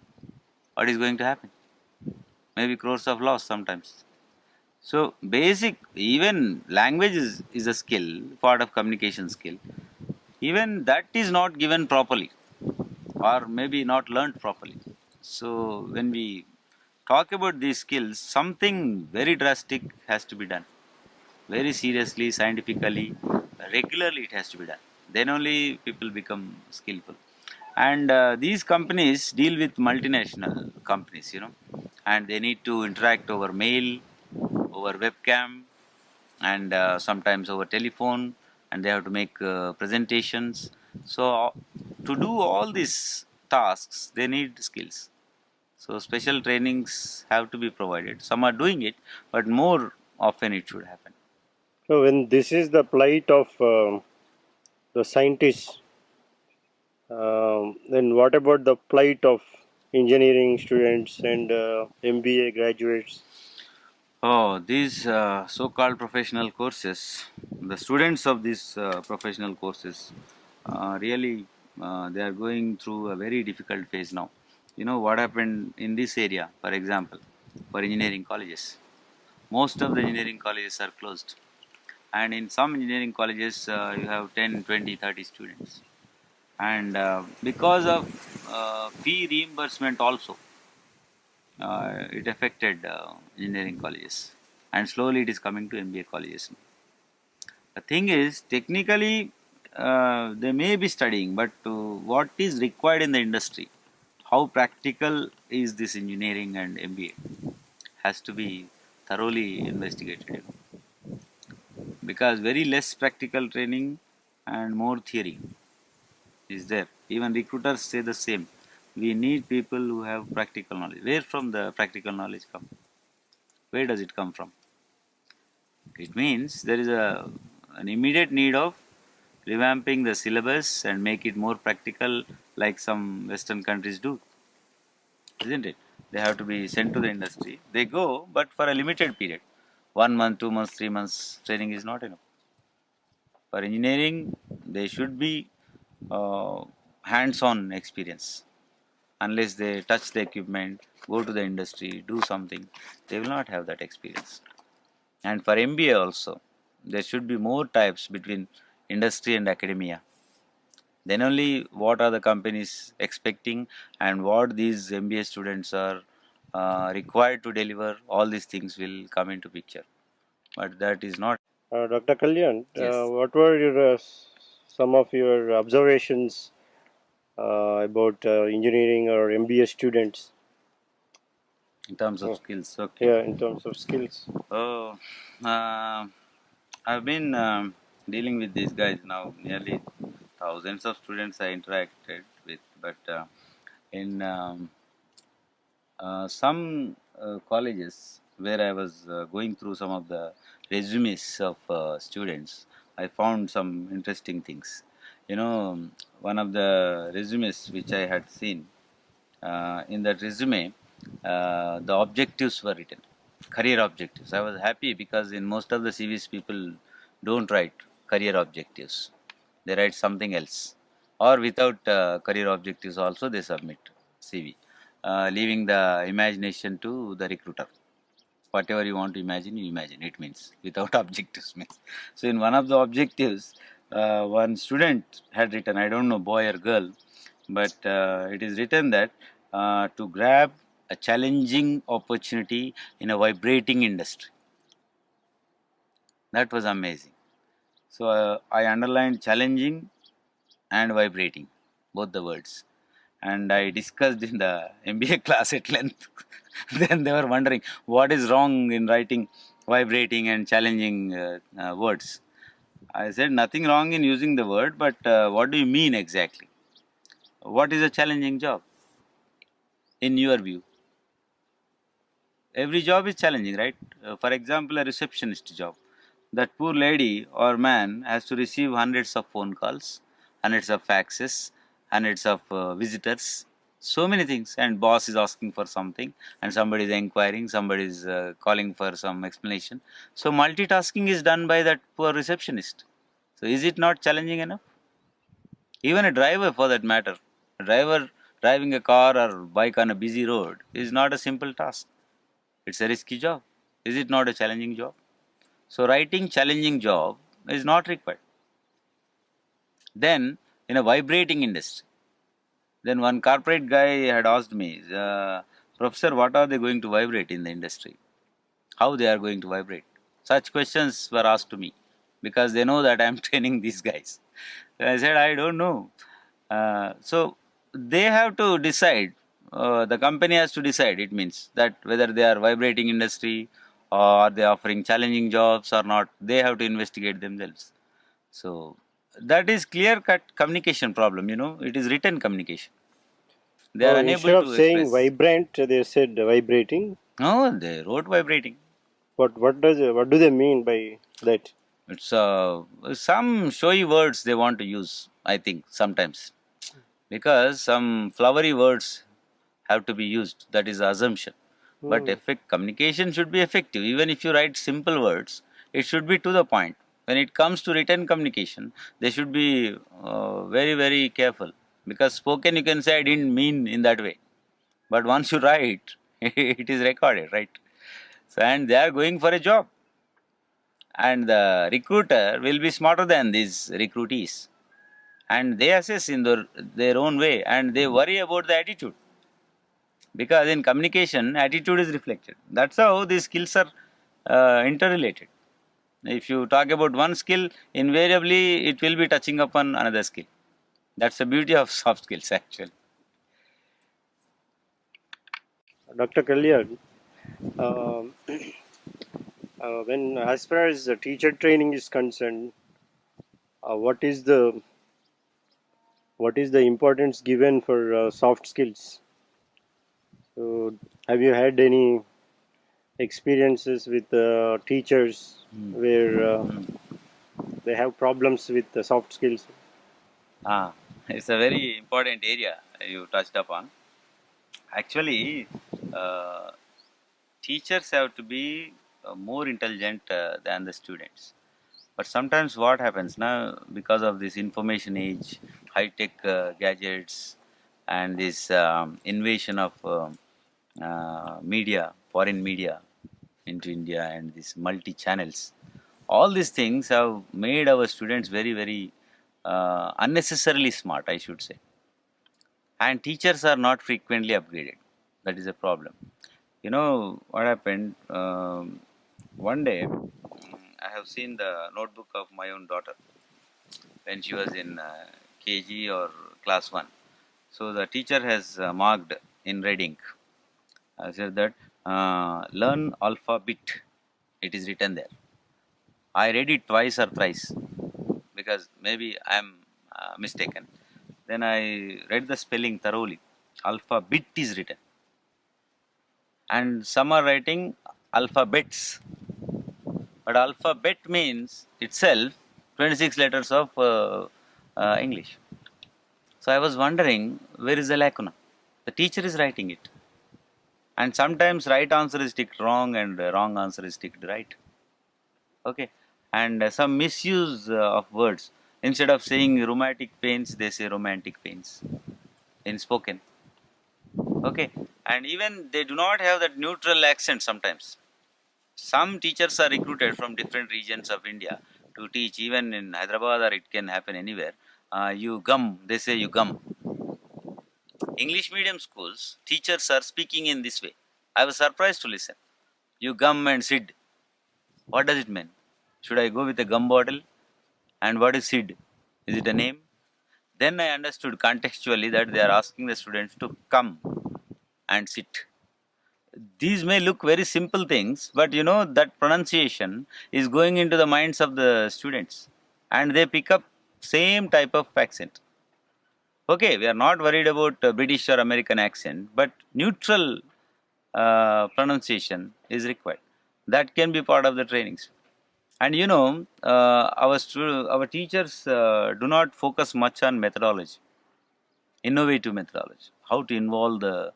What is going to happen? Maybe crores of loss sometimes. So basic, even language is a skill, part of communication skill. Even that is not given properly or maybe not learned properly. So when we talk about these skills, something very drastic has to be done. Very seriously, scientifically, regularly it has to be done. Then only people become skillful. And these companies deal with multinational companies, and they need to interact over mail, over webcam, and sometimes over telephone, and they have to make presentations. So to do all these tasks, they need skills. So special trainings have to be provided. Some are doing it, but more often it should happen. So when this is the plight of the scientists, then what about the plight of engineering students and MBA graduates? Oh, these so-called professional courses, the students of these professional courses, really they are going through a very difficult phase now. You know what happened in this area, for example, for engineering colleges. Most of the engineering colleges are closed. And in some engineering colleges, you have 10, 20, 30 students. And because of fee reimbursement also, it affected engineering colleges, and slowly it is coming to MBA colleges. The thing is, technically, they may be studying, but what is required in the industry, how practical is this engineering and MBA, has to be thoroughly investigated. Because very less practical training and more theory is there. Even recruiters say the same. We need people who have practical knowledge. Where from the practical knowledge come? Where does it come from? It means there is an immediate need of revamping the syllabus and make it more practical, like some Western countries do, isn't it? They have to be sent to the industry. They go, but for a limited period. 1 month, 2 months, 3 months training is not enough. For engineering, they should be hands-on experience. Unless they touch the equipment, go to the industry, do something, they will not have that experience. And for MBA also, there should be more types between industry and academia. Then only what are the companies expecting and what these MBA students are required to deliver, all these things will come into picture. But that is not. Dr. Kalyan, Yes, what were some of your observations about engineering or MBA students? in terms of Uh, skills. Okay. yeah, in terms of skills. Oh, uh, I've been dealing with these guys now. Nearly thousands of students I interacted with, but in some colleges where I was going through some of the resumes of students, I found some interesting things. You know, one of the resumes which I had seen, in that resume, the objectives were written, career objectives. I was happy because in most of the CVs, people don't write career objectives, they write something else, or without career objectives, also they submit CV, leaving the imagination to the recruiter. Whatever you want to imagine, you imagine. It means without objectives means. So in one of the objectives, one student had written, I don't know boy or girl, but it is written that to grab a challenging opportunity in a vibrating industry. That was amazing. So I underlined challenging and vibrating, both the words. And I discussed in the MBA class at length. Then they were wondering what is wrong in writing vibrating and challenging words. I said nothing wrong in using the word, but what do you mean exactly? What is a challenging job in your view? Every job is challenging, right? For example, a receptionist job. That poor lady or man has to receive hundreds of phone calls, hundreds of faxes, hundreds of visitors, so many things. And boss is asking for something, and somebody is inquiring, somebody is calling for some explanation. So multitasking is done by that poor receptionist. So is it not challenging enough? Even a driver, for that matter, a driver driving a car or bike on a busy road is not a simple task. It's a risky job. Is it not a challenging job? So writing challenging job is not required. Then in a vibrating industry, then one corporate guy had asked me, Professor, what are they going to vibrate in the industry? How they are going to vibrate? Such questions were asked to me because they know that I am training these guys. I said, I don't know. So they have to decide. The company has to decide. It means that whether they are vibrating industry or they are offering challenging jobs or not, they have to investigate themselves. So that is clear cut communication problem. It is written communication. They are Oh, instead unable of to saying express. vibrant, they said vibrating. No, they wrote vibrating. What do they mean by that? It's some showy words they want to use, I think, sometimes. Because some flowery words have to be used. That is the assumption. But Hmm. communication should be effective. Even if you write simple words, it should be to the point. When it comes to written communication, they should be very, very careful. Because spoken, you can say, I didn't mean in that way. But once you write, it is recorded, right? So, and they are going for a job. And the recruiter will be smarter than these recruitees. And they assess in their own way and they worry about the attitude. because in communication, attitude is reflected. That's how these skills are interrelated. If you talk about one skill, invariably it will be touching upon another skill. That's the beauty of soft skills, actually. Dr. Kalyan, um, when as far as the teacher training is concerned, uh, what is the what is the importance given for soft skills? So, have you had any experiences with teachers where they have problems with the soft skills? Ah, it's a very important area you touched upon. Actually, uh, teachers have to be more intelligent than the students. But sometimes what happens now, because of this information age, high tech gadgets, and this invasion of media, foreign media into India, and these multi channels, all these things have made our students very, very unnecessarily smart, I should say. And teachers are not frequently upgraded. That is a problem. You know what happened? One day, I have seen the notebook of my own daughter when she was in KG or class 1. So the teacher has marked in red ink. I said that learn alphabet. It is written there. I read it twice or thrice because maybe I am mistaken. Then I read the spelling thoroughly. Alphabet is written, and some are writing alphabets. But alphabet means itself 26 letters of English. So I was wondering, where is the lacuna? The teacher is writing it. And sometimes right answer is ticked wrong and wrong answer is ticked right. Okay. And some misuse of words. Instead of saying rheumatic pains, they say romantic pains in spoken. Okay. And even they do not have that neutral accent sometimes. Some teachers are recruited from different regions of India to teach, even in Hyderabad, or it can happen anywhere. You gum, they say you gum. English medium schools, teachers are speaking in this way. I was surprised to listen. You gum and Sid. What does it mean? Should I go with a gum bottle? And what is Sid? Is it a name? Then I understood contextually that they are asking the students to come and sit. These may look very simple things, but you know that pronunciation is going into the minds of the students and they pick up same type of accent. Okay, we are not worried about British or American accent, but neutral pronunciation is required. That can be part of the trainings. And you know, our teachers do not focus much on methodology, innovative methodology, how to involve the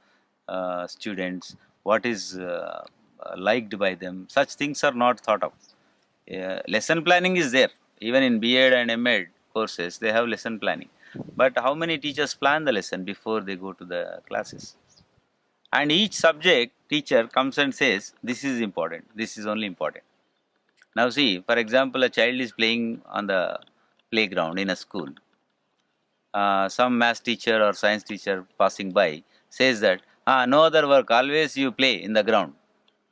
students, what is liked by them. Such things are not thought of. Lesson planning is there. Even in B.Ed and M.Ed courses, they have lesson planning. But how many teachers plan the lesson before they go to the classes? And each subject teacher comes and says, this is important, this is only important. Now see, for example, a child is playing on the playground in a school. Some math teacher or science teacher passing by says that, no other work, always you play in the ground.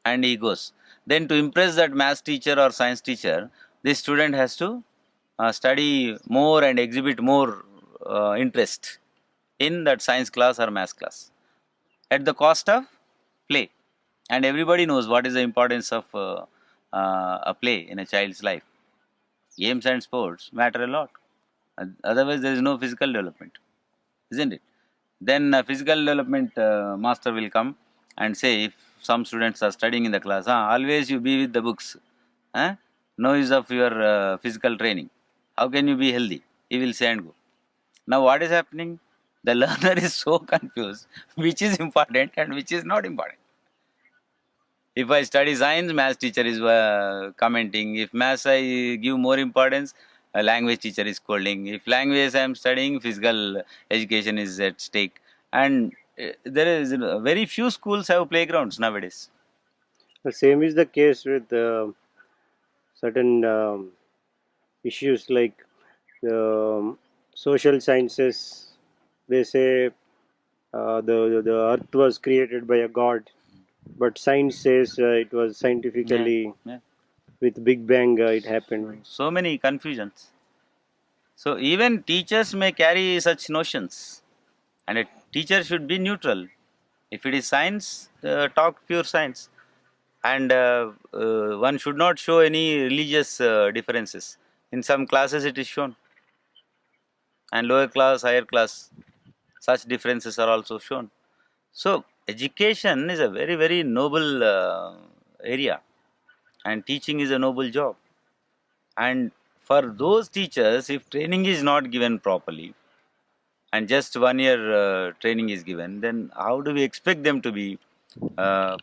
And he goes. Then to impress that math teacher or science teacher, this student has to study more and exhibit more interest in that science class or math class at the cost of play. And everybody knows what is the importance of a play in a child's life. Games and sports matter a lot. Otherwise, there is no physical development, isn't it? Then physical development master will come and say, if some students are studying in the class, always you be with the books, no use of your physical training. How can you be healthy? He will say and go. Now what is happening? The learner is so confused, which is important and which is not important. If I study science, maths teacher is commenting. If maths I give more importance, a language teacher is scolding. If language I am studying, physical education is at stake. And there is very few schools have playgrounds nowadays. The same is the case with certain issues like the social sciences. They say the earth was created by a god, but science says it was Yeah, scientifically yeah. with Big Bang it happened. So many confusions. So even teachers may carry such notions, and a teacher should be neutral. If it is science, talk pure science, and one should not show any religious differences. In some classes, it is shown, and lower class, higher class, such differences are also shown. So education is a very very noble area, and teaching is a noble job. And for those teachers, if training is not given properly, and just 1 year training is given, then how do we expect them to be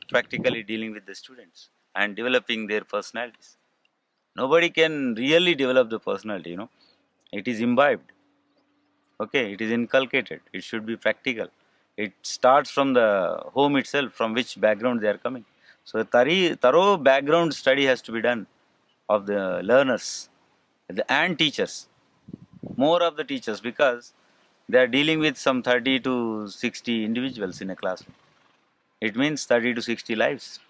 practically dealing with the students and developing their personalities? Nobody can really develop the personality, It is imbibed, okay? It is inculcated. It should be practical. It starts from the home itself, from which background they are coming. So, a thorough background study has to be done of the learners and teachers, more of the teachers, because they are dealing with some 30 to 60 individuals in a classroom. It means 30 to 60 lives.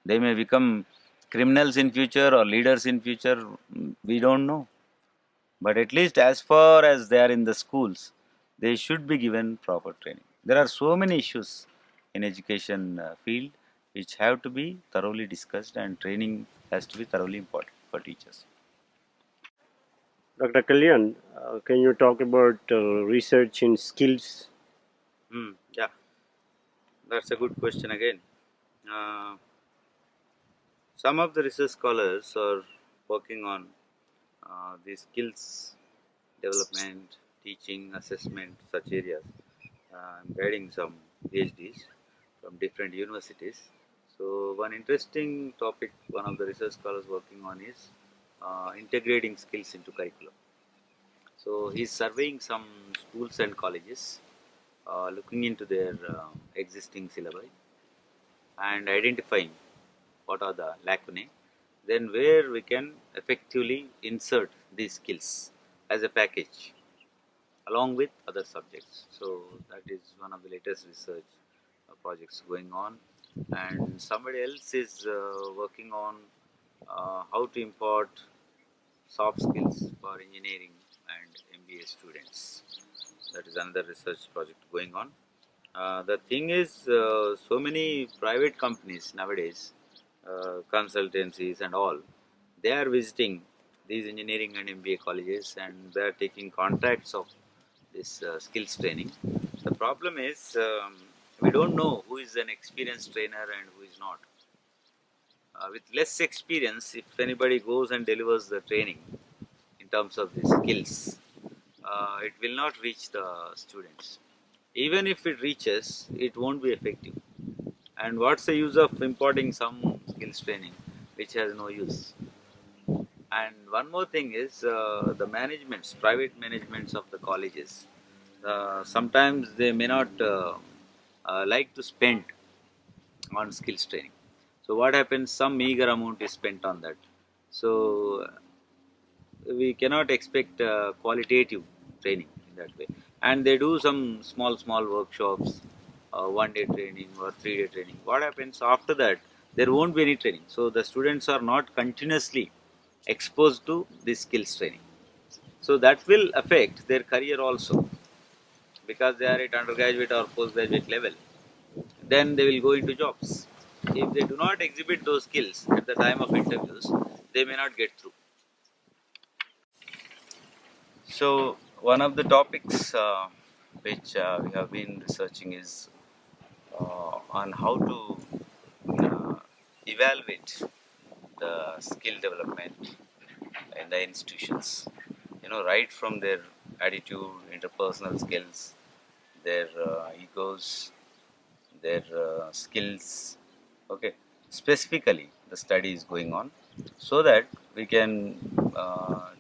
They may become criminals in future or leaders in future. We don't know. But at least as far as they are in the schools, they should be given proper training. There are so many issues in education field which have to be thoroughly discussed, and training has to be thoroughly important for teachers. Dr. Kalyan, can you talk about research in skills? Yeah, that's a good question again. Uh, some of the research scholars are working on the skills development, teaching, assessment, such areas. I'm guiding some PhDs from different universities. So one interesting topic, one of the research scholars working on is integrating skills into curriculum. So he's surveying some schools and colleges, looking into their existing syllabi and identifying what are the lacunae, then where we can effectively insert these skills as a package along with other subjects. So that is one of the latest research projects going on, and somebody else is working on how to impart soft skills for engineering and MBA students. That is another research project going on. The thing is, so many private companies nowadays, consultancies and all, they are visiting these engineering and MBA colleges, and they are taking contracts of this skills training. The problem is, we don't know who is an experienced trainer and who is not. With less experience, if anybody goes and delivers the training in terms of the skills, it will not reach the students. Even if it reaches, it won't be effective. And what's the use of imparting some skills training which has no use? And one more thing is the managements, private managements of the colleges. Sometimes they may not like to spend on skills training. So what happens? Some meager amount is spent on that. So we cannot expect qualitative training in that way. And they do some small workshops, 1 day training or 3 day training. What happens after that? There won't be any training. So the students are not continuously exposed to this skills training. So that will affect their career also, because they are at undergraduate or postgraduate level. Then they will go into jobs. If they do not exhibit those skills at the time of interviews, they may not get through. So one of the topics which we have been researching is on how to uh, evaluate the skill development in the institutions. Right from their attitude, interpersonal skills, their egos, their skills. Okay, specifically the study is going on, so that we can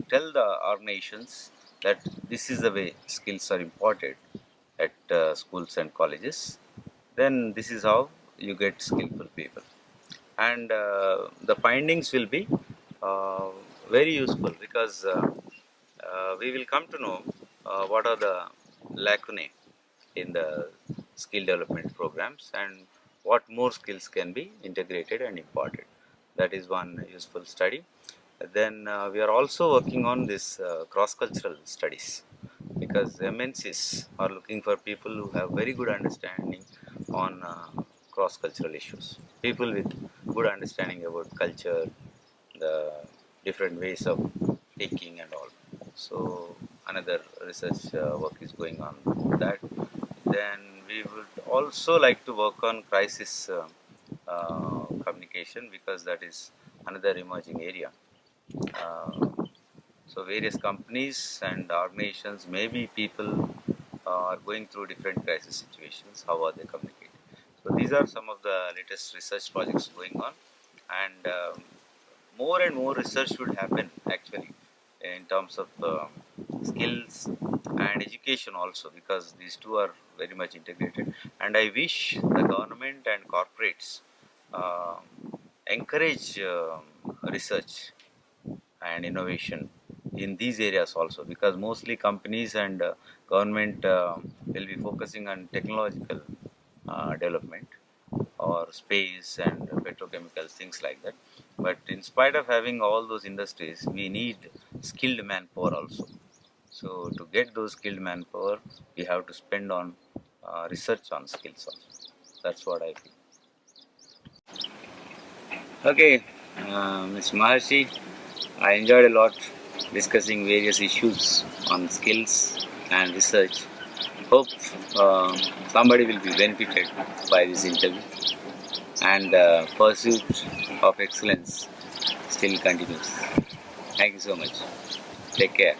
tell the organizations that this is the way skills are imparted at schools and colleges. Then this is how you get skillful people, and the findings will be uh, very useful, because we will come to know what are the lacunae in the skill development programs and what more skills can be integrated and imparted. That is one useful study. Then we are also working on this cross-cultural studies, because MNCs are looking for people who have very good understanding on cross-cultural issues. People with good understanding about culture, the different ways of thinking and all. So another research work is going on with that. Then we would also like to work on crisis communication, because that is another emerging area. Uh, so various companies and organizations, maybe people are going through different crisis situations. How are they communicating? So these are some of the latest research projects going on, and more and more research should happen actually in terms of skills and education also, because these two are very much integrated. And I wish the government and corporates uh, encourage research and innovation in these areas also, because mostly companies and government will be focusing on technological development or space and petrochemicals, things like that. But in spite of having all those industries, we need skilled manpower also. So to get those skilled manpower, we have to spend on research on skills also. That's what I feel. Okay, Ms. Maharshi, I enjoyed a lot discussing various issues on skills and research. Hope um somebody will be benefited by this interview, and pursuit of excellence still continues. Thank you so much. Take care.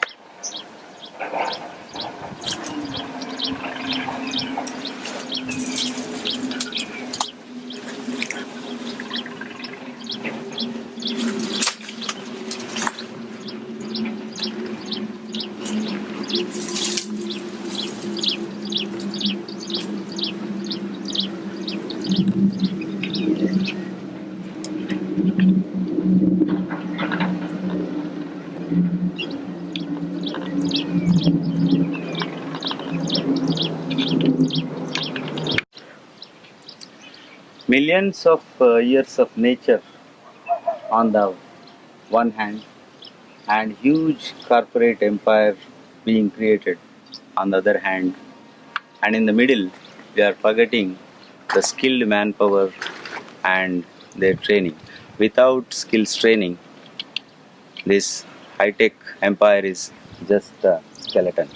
Millions of years of nature on the one hand, and huge corporate empire being created on the other hand, and in the middle we are forgetting the skilled manpower and their training. Without skills training, this high-tech empire is just a skeleton.